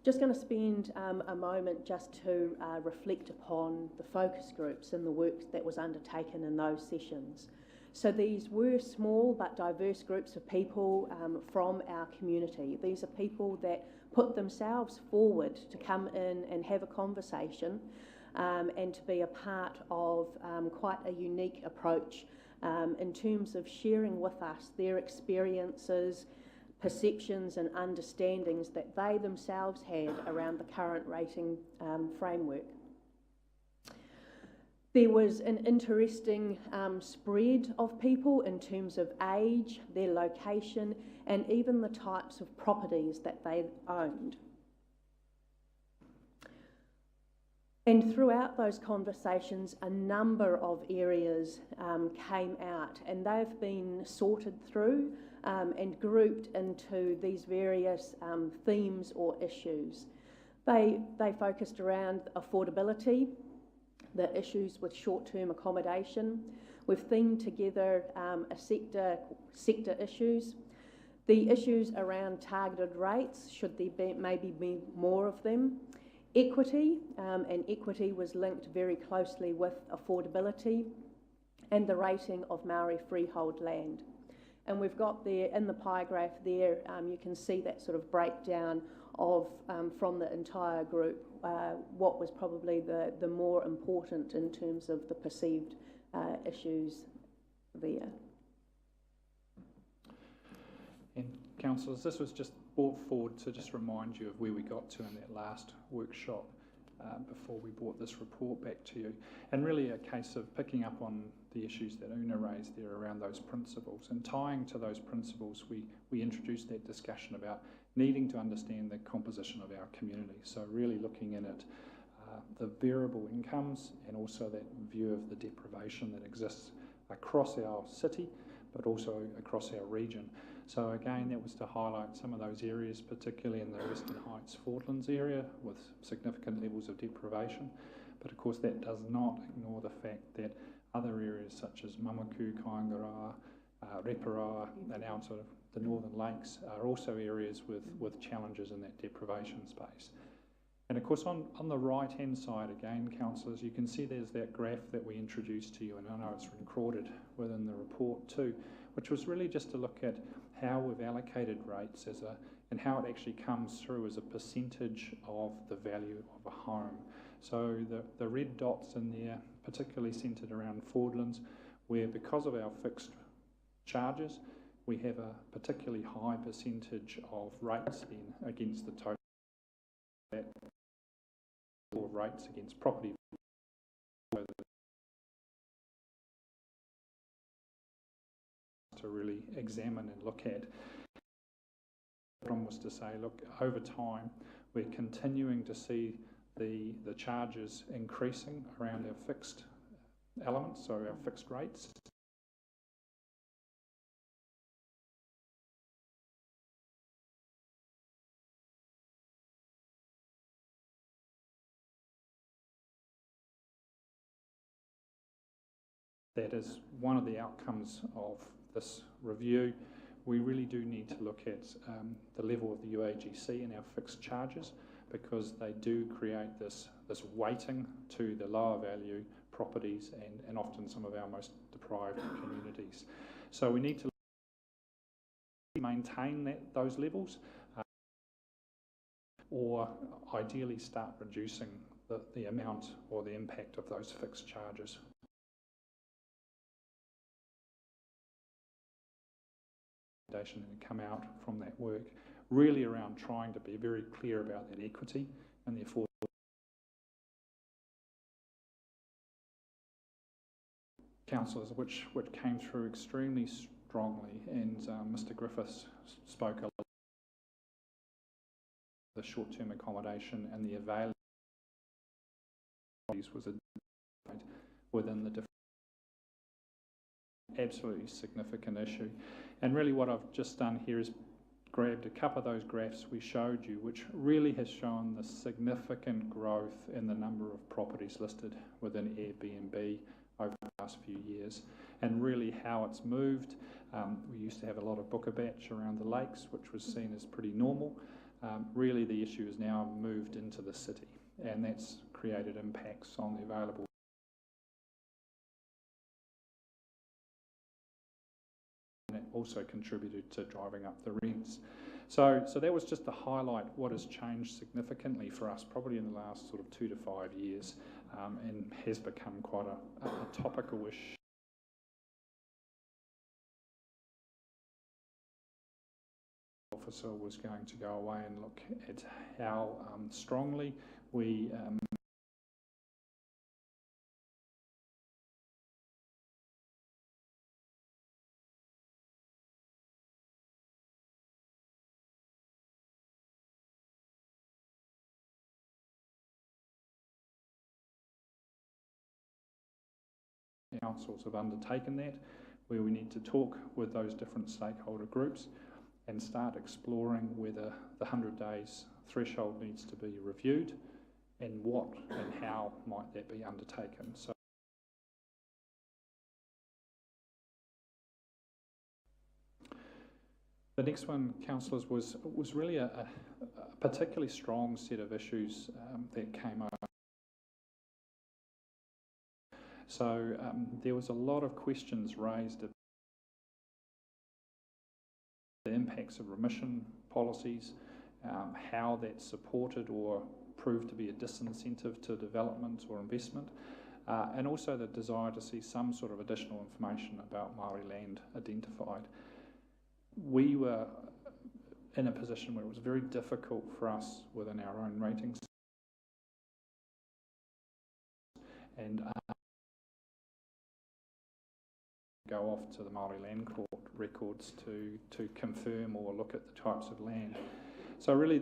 Just going to spend a moment just to reflect upon the focus groups and the work that was undertaken in those sessions. So these were small but diverse groups of people from our community. These are people that put themselves forward to come in and have a conversation and to be a part of quite a unique approach in terms of sharing with us their experiences, perceptions and understandings that they themselves had around the current rating framework. There was an interesting spread of people in terms of age, their location, and even the types of properties that they owned. And throughout those conversations, a number of areas came out, and they've been sorted through and grouped into these various themes or issues. They focused around affordability, the issues with short-term accommodation. We've themed together sector issues, the issues around targeted rates, should there maybe be more of them, equity, and equity was linked very closely with affordability, and the rating of Maori freehold land. And we've got there in the pie graph there, you can see that sort of breakdown of, from the entire group, what was probably the more important in terms of the perceived issues there. And councillors, this was just brought forward to just remind you of where we got to in that last workshop before we brought this report back to you. And really a case of picking up on the issues that Una raised there around those principles, and tying to those principles, we introduced that discussion about needing to understand the composition of our community. So really looking in at the variable incomes and also that view of the deprivation that exists across our city, but also across our region. So again, that was to highlight some of those areas, particularly in the Western Heights Fortlands area with significant levels of deprivation. But of course that does not ignore the fact that other areas such as Mamaku, Kaingaroa, Rotorua and out of the Northern Lakes are also areas with challenges in that deprivation space. And of course on the right hand side again, councillors, you can see there's that graph that we introduced to you, and I know it's recorded within the report too, which was really just to look at how we've allocated rates and how it actually comes through as a percentage of the value of a home. So the red dots in there, particularly centred around Fordlands, where because of our fixed charges, we have a particularly high percentage of rates then against the total or rates against property. To really examine and look at. The problem was to say, look, over time, we're continuing to see the charges increasing around our fixed elements, so our fixed rates. That is one of the outcomes of this review. We really do need to look at the level of the UAGC in our fixed charges, because they do create this weighting to the lower value properties and often some of our most deprived communities. So we need to maintain those levels or ideally start reducing the amount or the impact of those fixed charges. And come out from that work really around trying to be very clear about that equity and the affordability. Councillors, which came through extremely strongly, and Mr. Griffiths spoke a lot about the short-term accommodation and the availability was a within the different absolutely significant issue. And really what I've just done here is grabbed a couple of those graphs we showed you, which really has shown the significant growth in the number of properties listed within Airbnb over the last few years, and really how it's moved. We used to have a lot of booker batch around the lakes, which was seen as pretty normal. Really the issue has now moved into the city, and that's created impacts on the available. And it also contributed to driving up the rents. So that was just to highlight what has changed significantly for us, probably in the last sort of 2 to 5 years, and has become quite a topical issue. Officer was going to go away and look at how strongly we councils have undertaken that, where we need to talk with those different stakeholder groups and start exploring whether the 100 days threshold needs to be reviewed, and what and how might that be undertaken. So the next one, councillors, was really a particularly strong set of issues that came up. So there was a lot of questions raised at the impacts of remission policies, how that's supported or proved to be a disincentive to development or investment, and also the desire to see some sort of additional information about Māori land identified. We were in a position where it was very difficult for us within our own ratings and go off to the Māori Land Court records to confirm or look at the types of land. So really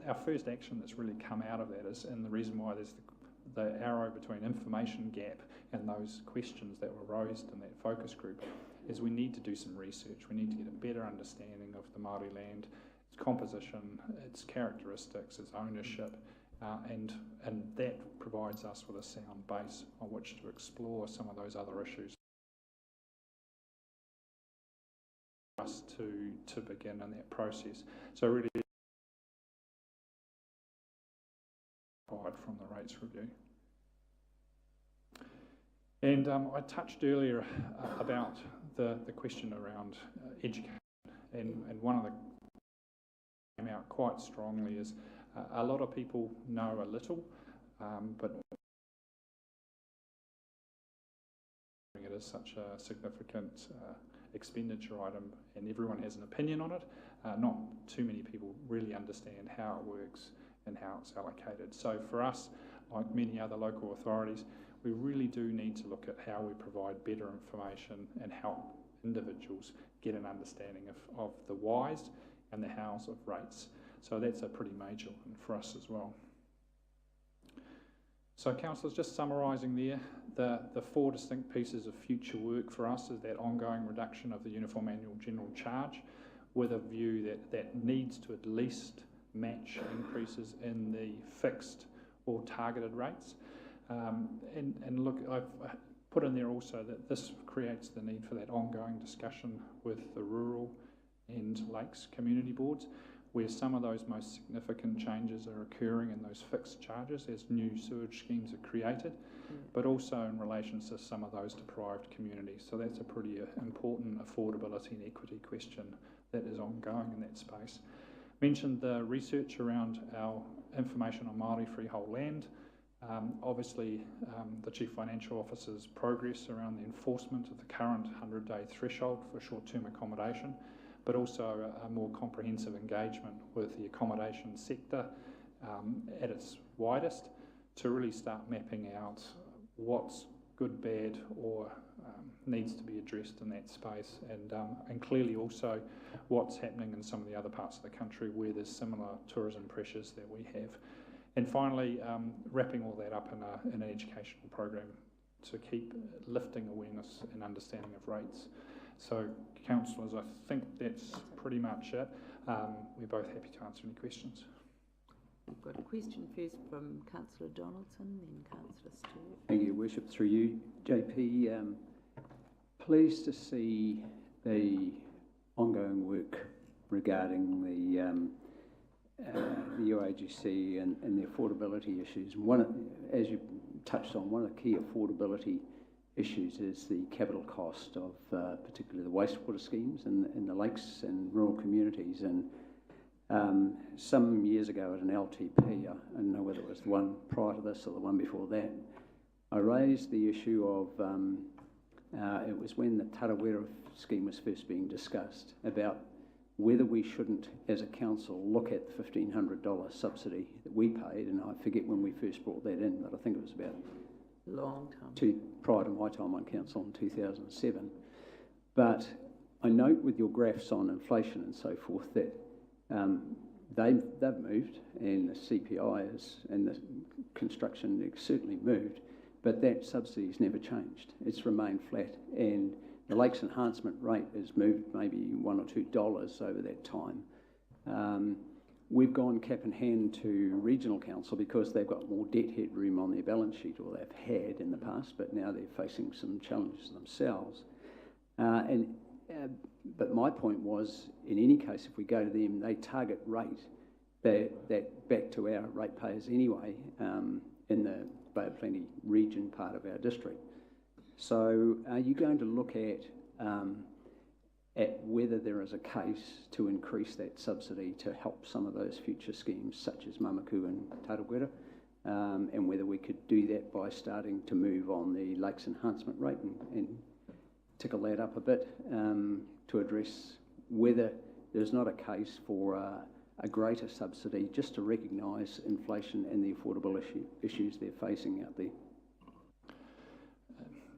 our first action that's really come out of that is, and the reason why there's the arrow between information gap and those questions that were raised in that focus group, is we need to do some research. We need to get a better understanding of the Māori land, its composition, its characteristics, its ownership, and that provides us with a sound base on which to explore some of those other issues. Us to begin in that process. So really from the rates review. And I touched earlier about the question around education, and one of the came out quite strongly is a lot of people know a little, but it is such a significant expenditure item, and everyone has an opinion on it. Not too many people really understand how it works and how it's allocated. So for us, like many other local authorities, we really do need to look at how we provide better information and help individuals get an understanding of the whys and the hows of rates. So that's a pretty major one for us as well. So councillors, just summarising there, the 4 distinct pieces of future work for us is that ongoing reduction of the Uniform Annual General Charge, with a view that needs to at least match increases in the fixed or targeted rates. And look, I've put in there also that this creates the need for that ongoing discussion with the rural and lakes community boards, where some of those most significant changes are occurring in those fixed charges as new sewage schemes are created, but also in relation to some of those deprived communities. So that's a pretty important affordability and equity question that is ongoing in that space. Mentioned the research around our information on Māori freehold land. Obviously, the Chief Financial Officer's progress around the enforcement of the current 100-day threshold for short-term accommodation. but also a more comprehensive engagement with the accommodation sector at its widest to really start mapping out what's good, bad, or needs to be addressed in that space, and clearly also what's happening in some of the other parts of the country where there's similar tourism pressures that we have. And finally, wrapping all that up in an educational program to keep lifting awareness and understanding of rates. So, councillors, I think that's pretty much it. We're both happy to answer any questions. We've got a question first from Councillor Donaldson, then Councillor Stewart. Thank you, Your Worship. Through you, JP, pleased to see the ongoing work regarding the UAGC and the affordability issues. As you touched on, one of the key affordability issues is the capital cost of particularly the wastewater schemes in the lakes and rural communities. And some years ago at an LTP, I don't know whether it was the one prior to this or the one before that, I raised the issue of, it was when the Tarawera scheme was first being discussed, about whether we shouldn't, as a council, look at the $1,500 subsidy that we paid, and I forget when we first brought that in, but I think it was about long time prior to my time on council in 2007. But I note with your graphs on inflation and so forth that they've moved, and the CPI is, and the construction certainly moved, but that subsidy's never changed. It's remained flat, and the Lakes Enhancement rate has moved maybe $1 or $2 over that time. We've gone cap in hand to regional council because they've got more debt headroom on their balance sheet, or they've had in the past, but now they're facing some challenges themselves. But my point was, in any case, if we go to them, they target rate that back to our ratepayers anyway, in the Bay of Plenty region part of our district. So are you going to look at whether there is a case to increase that subsidy to help some of those future schemes, such as Mamaku and Tarawera, and whether we could do that by starting to move on the Lakes Enhancement rate and tickle that up a bit, to address whether there's not a case for a greater subsidy, just to recognise inflation and the affordable issues they're facing out there?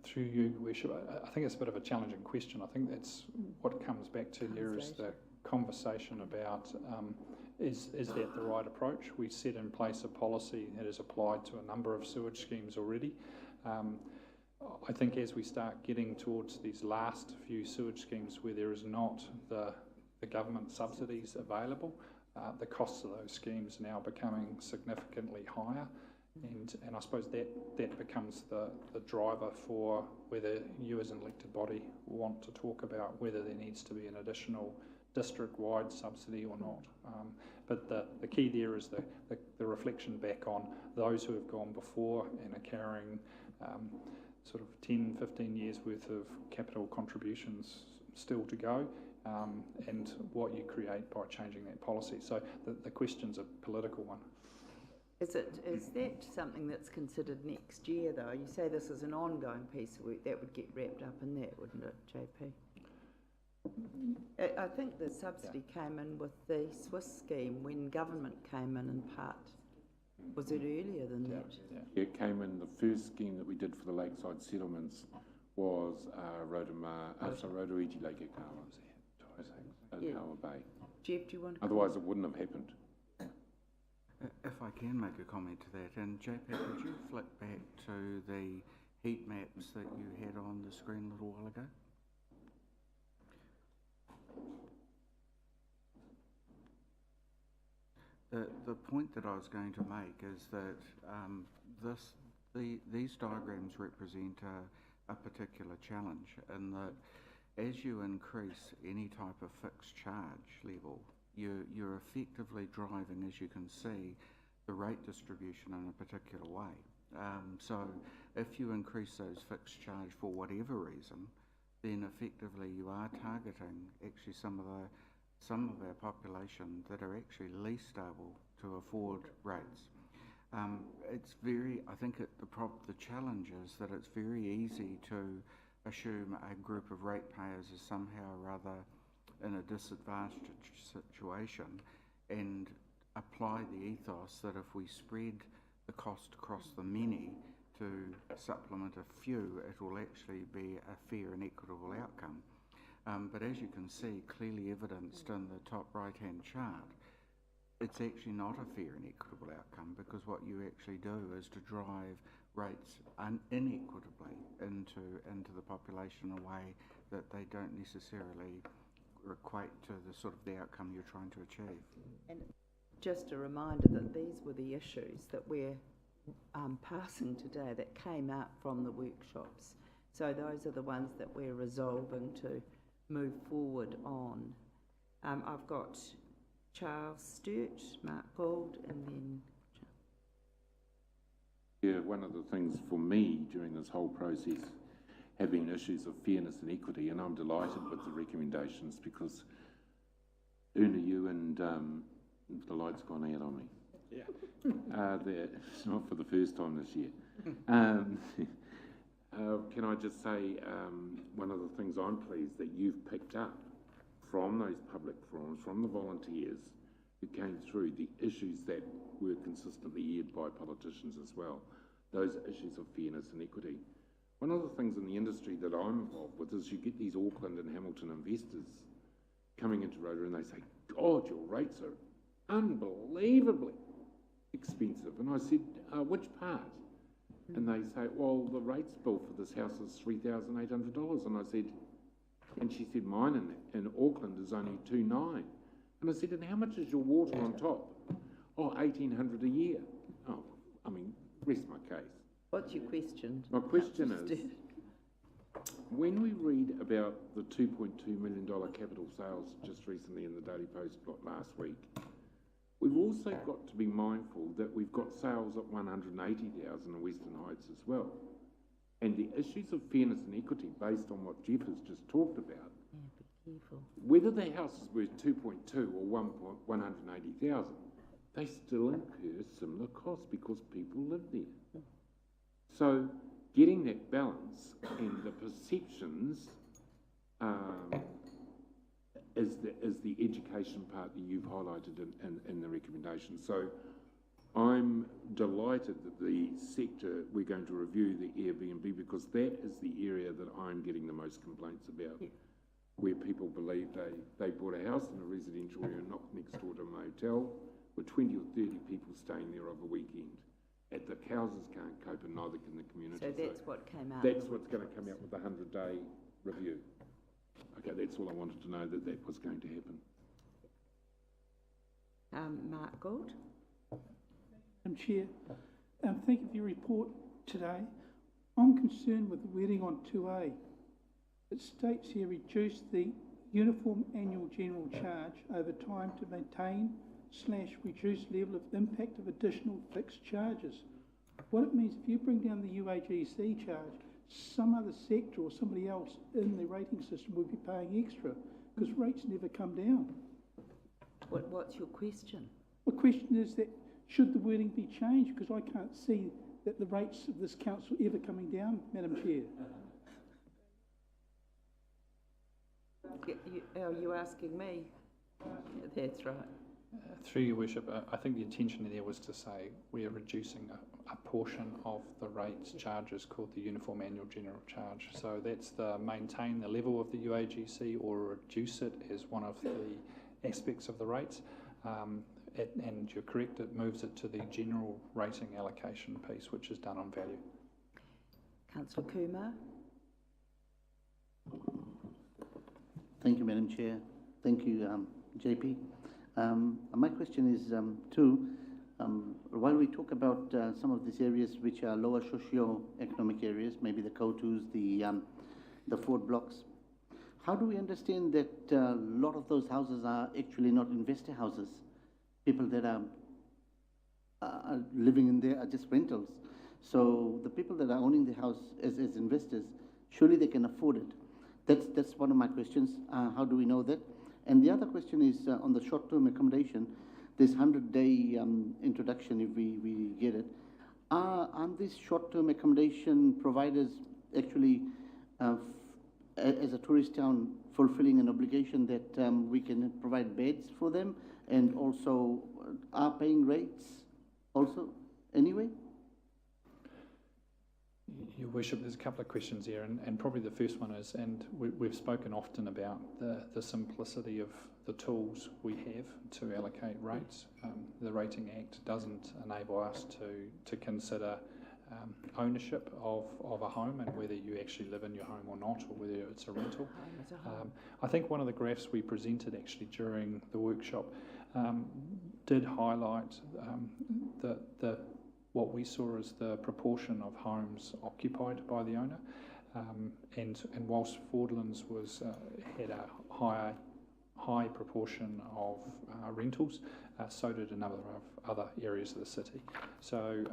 Through you, Worship, I think it's a bit of a challenging question. I think that's what comes back to there is the conversation about is that the right approach? We set in place a policy that is applied to a number of sewage schemes already. I think as we start getting towards these last few sewage schemes where there is not the government subsidies available, the costs of those schemes now becoming significantly higher. And I suppose that becomes the driver for whether you as an elected body want to talk about whether there needs to be an additional district-wide subsidy or not. But the key there is the reflection back on those who have gone before and are carrying sort of 10, 15 years worth of capital contributions still to go, and what you create by changing that policy. So the question's a political one. Is that something that's considered next year, though? You say this is an ongoing piece of work, that would get wrapped up in that, wouldn't it, JP? I think the subsidy came in with the Swiss scheme when government came in part. Was it earlier than that? Yeah, it came in, the first scheme that we did for the lakeside settlements was Rotorua Lake Kawa Bay. Jeff, do you want to Otherwise it wouldn't have happened. If I can make a comment to that, and JP, could you flick back to the heat maps that you had on the screen a little while ago? The point that I was going to make is that these diagrams represent a particular challenge, in that as you increase any type of fixed charge level, you're effectively driving, as you can see, the rate distribution in a particular way. So if you increase those fixed charge for whatever reason, then effectively you are targeting actually some of our population that are actually least able to afford rates. I think the challenge is that it's very easy to assume a group of ratepayers is somehow or other in a disadvantaged situation and apply the ethos that if we spread the cost across the many to supplement a few, it will actually be a fair and equitable outcome. But as you can see, clearly evidenced in the top right-hand chart, it's actually not a fair and equitable outcome, because what you actually do is to drive rates inequitably into the population in a way that they don't necessarily equate to the sort of the outcome you're trying to achieve. And just a reminder that these were the issues that we're passing today that came out from the workshops. So those are the ones that we're resolving to move forward on. I've got Charles Sturt, Mark Gould, and then... Yeah, one of the things for me during this whole process have been issues of fairness and equity, and I'm delighted with the recommendations, because Una, you and the light's gone out on me. Yeah. It's not for the first time this year. Can I just say, one of the things I'm pleased that you've picked up from those public forums, from the volunteers who came through, the issues that were consistently aired by politicians as well, those issues of fairness and equity. One of the things in the industry that I'm involved with is you get these Auckland and Hamilton investors coming into Rotorua and they say, God, your rates are unbelievably expensive. And I said, which part? And they say, well, the rates bill for this house is $3,800. And I said, and she said, mine in Auckland is only $2,900. And I said, and how much is your water on top? Oh, $1,800 a year. Oh, I mean, rest my case. What's your question? My question is, when we read about the $2.2 million capital sales just recently in the Daily Post plot last week, we've also got to be mindful that we've got sales at 180,000 in Western Heights as well. And the issues of fairness and equity based on what Jeff has just talked about, be careful. Whether the house is worth 2.2 or 180,000, they still incur similar costs because people live there. So getting that balance and the perceptions is the education part that you've highlighted in the recommendation. So I'm delighted that the sector, we're going to review the Airbnb, because that is the area that I'm getting the most complaints about, where people believe they bought a house in a residential area not next door to a motel with 20 or 30 people staying there over a weekend. The houses can't cope, and neither can the community. So that's what came out. That's what's going to come out with the 100-day review. Okay, that's all I wanted to know, that was going to happen. Mark Gould. Madam Chair, thank you for your report today. I'm concerned with the wording on 2A. It states here, reduce the uniform annual general charge over time to maintain / reduce level of impact of additional fixed charges. What it means, if you bring down the UAGC charge, some other sector or somebody else in the rating system will be paying extra, because rates never come down. What's your question? My question is that should the wording be changed, because I can't see that the rates of this council ever coming down, Madam Chair. Are you asking me? That's right. Through your worship, I think the intention there was to say we are reducing a portion of the rates charges called the Uniform Annual General Charge. So that's the maintain the level of the UAGC or reduce it as one of the aspects of the rates. And you're correct, it moves it to the general rating allocation piece, which is done on value. Councillor Kumar. Thank you, Madam Chair. Thank you, JP. My question is while we talk about some of these areas which are lower socio-economic areas, maybe the Kotus, the Ford blocks, how do we understand that a lot of those houses are actually not investor houses? People that are living in there are just rentals. So the people that are owning the house as investors, surely they can afford it. That's one of my questions. How do we know that? And the other question is on the short-term accommodation, this 100-day introduction, if we get it. Aren't these short-term accommodation providers actually, as a tourist town, fulfilling an obligation that we can provide beds for them and also are paying rates also anyway? Your Worship, there's a couple of questions here, and probably the first one is, and we've spoken often about the simplicity of the tools we have to allocate rates. The Rating Act doesn't enable us to consider ownership of a home and whether you actually live in your home or not, or whether it's a rental. I think one of the graphs we presented actually during the workshop did highlight what we saw as the proportion of homes occupied by the owner, and whilst Fordlands had a high proportion of rentals, so did a number of other areas of the city. So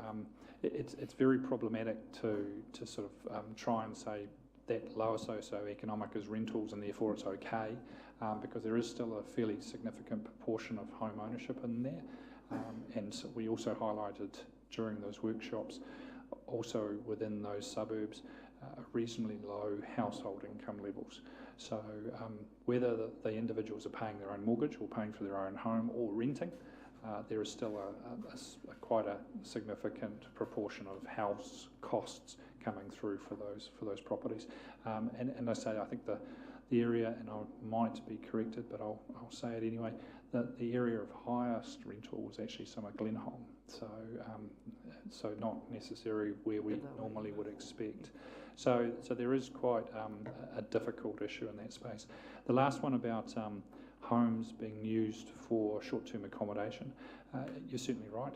it's very problematic to sort of try and say that lower socio-economic is rentals and therefore it's okay, because there is still a fairly significant proportion of home ownership in there. And so we also highlighted during those workshops, also within those suburbs, reasonably low household income levels. So whether the individuals are paying their own mortgage or paying for their own home or renting, there is still quite a significant proportion of house costs coming through for those properties. And I say, I think the area, and I might be corrected, but I'll say it anyway, that the area of highest rental was actually Summer Glenholm, so not necessarily where we normally would expect. So there is quite a difficult issue in that space. The last one about homes being used for short-term accommodation, you're certainly right.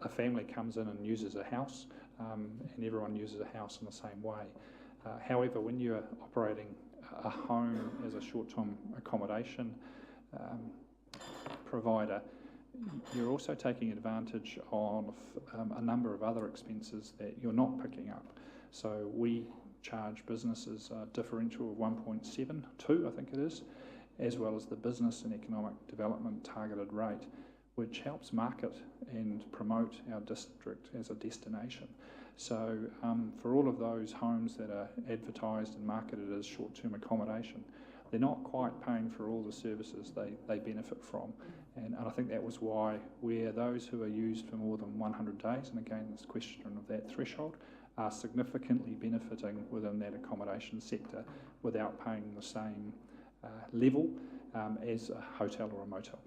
A family comes in and uses a house, and everyone uses a house in the same way. However, when you're operating a home as a short-term accommodation provider, you're also taking advantage of a number of other expenses that you're not picking up. So we charge businesses a differential of 1.72, I think it is, as well as the Business and Economic Development targeted rate, which helps market and promote our district as a destination. So for all of those homes that are advertised and marketed as short-term accommodation, they're not quite paying for all the services they benefit from. And I think that was why where those who are used for more than 100 days, and again this question of that threshold, are significantly benefiting within that accommodation sector without paying the same level as a hotel or a motel.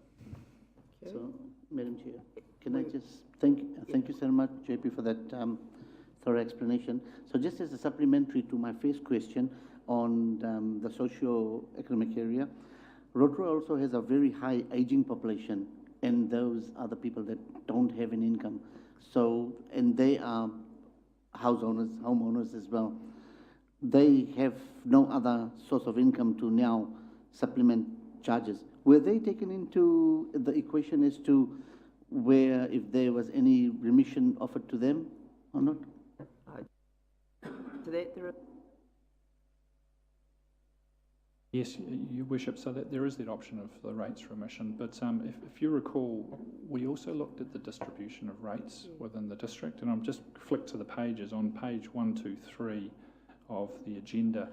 So, Madam Chair, can I just thank you so much, JP, for that thorough explanation. So just as a supplementary to my first question on the socio-economic area, Rotorua also has a very high aging population, and those are the people that don't have an income. So, and they are homeowners as well. They have no other source of income to now supplement charges. Were they taken into the equation as to where, if there was any remission offered to them or not? Yes, Your Worship, so that there is that option of the rates remission, but if you recall, we also looked at the distribution of rates within the district, and I'll just flick to the pages. On page 123 of the agenda,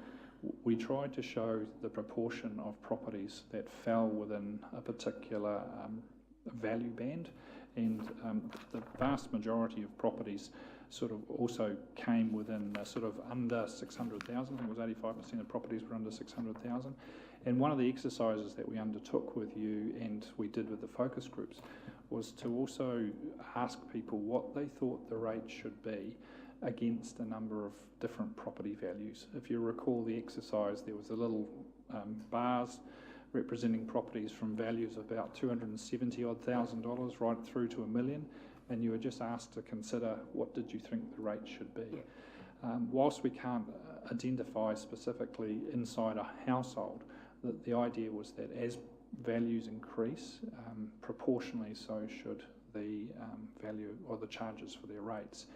we tried to show the proportion of properties that fell within a particular value band, and the vast majority of properties sort of also came within sort of under 600,000. I think it was 85% of properties were under 600,000. And one of the exercises that we undertook with you and we did with the focus groups was to also ask people what they thought the rate should be against a number of different property values. If you recall the exercise, there was a little bars representing properties from values of about $270,000 right through to $1 million. And you were just asked to consider what did you think the rate should be. Whilst we can't identify specifically inside a household, the idea was that as values increase, proportionally so should the value or the charges for their rates,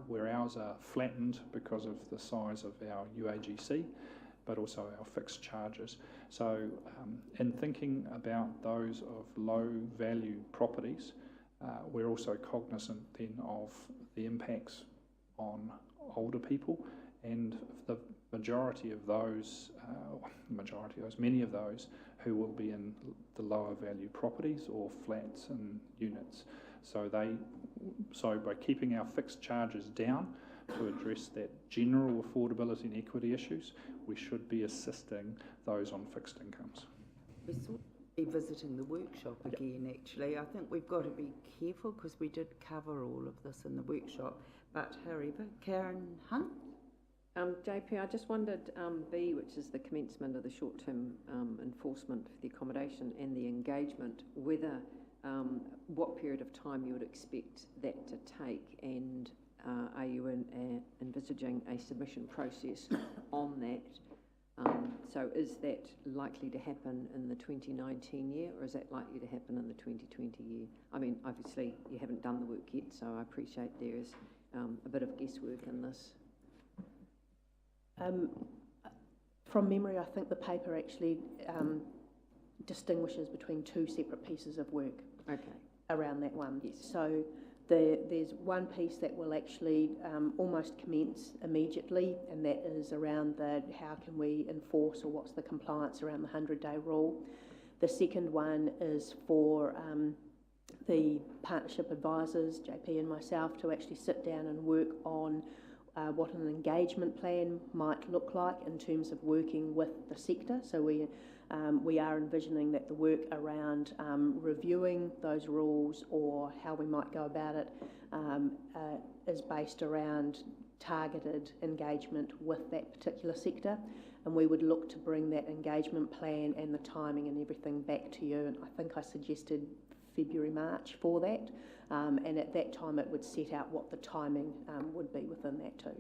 where ours are flattened because of the size of our UAGC, but also our fixed charges. So in thinking about those of low value properties, we're also cognizant then of the impacts on older people and the majority of those, many of those who will be in the lower value properties or flats and units. So by keeping our fixed charges down to address that general affordability and equity issues, we should be assisting those on fixed incomes. We're sort of be visiting the workshop again, actually. I think we've got to be careful because we did cover all of this in the workshop. But however, Karen Hunt? JP, I just wondered, B, which is the commencement of the short-term enforcement for the accommodation and the engagement, whether what period of time you would expect that to take, and are you envisaging a submission process on that? So is that likely to happen in the 2019 year, or is that likely to happen in the 2020 year? I mean, obviously you haven't done the work yet, so I appreciate there is a bit of guesswork in this. From memory, I think the paper actually distinguishes between two separate pieces of work around that one. Yes. So there's one piece that will actually almost commence immediately, and that is around how can we enforce, or what's the compliance around the 100-day rule. The second one is for the partnership advisors, JP and myself, to actually sit down and work on what an engagement plan might look like in terms of working with the sector. So we are envisioning that the work around reviewing those rules, or how we might go about it, is based around targeted engagement with that particular sector. And we would look to bring that engagement plan and the timing and everything back to you. And I think I suggested February, March for that. And at that time it would set out what the timing would be within that too.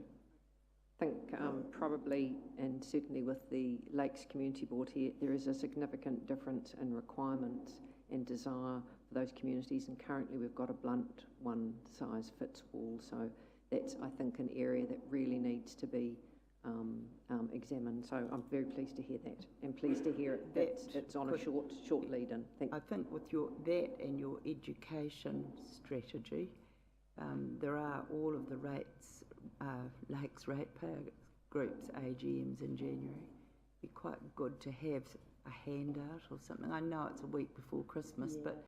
I think probably, and certainly with the Lakes Community Board here, there is a significant difference in requirements and desire for those communities, and currently we've got a blunt one-size-fits-all. So that's, I think, an area that really needs to be examined. So I'm very pleased to hear that, and pleased to hear it that it's on a short lead-in. I think with that and your education strategy, there are all of the Lakes Ratepayer Groups AGMs in January. It'd be quite good to have a handout or something. I know it's a week before Christmas, but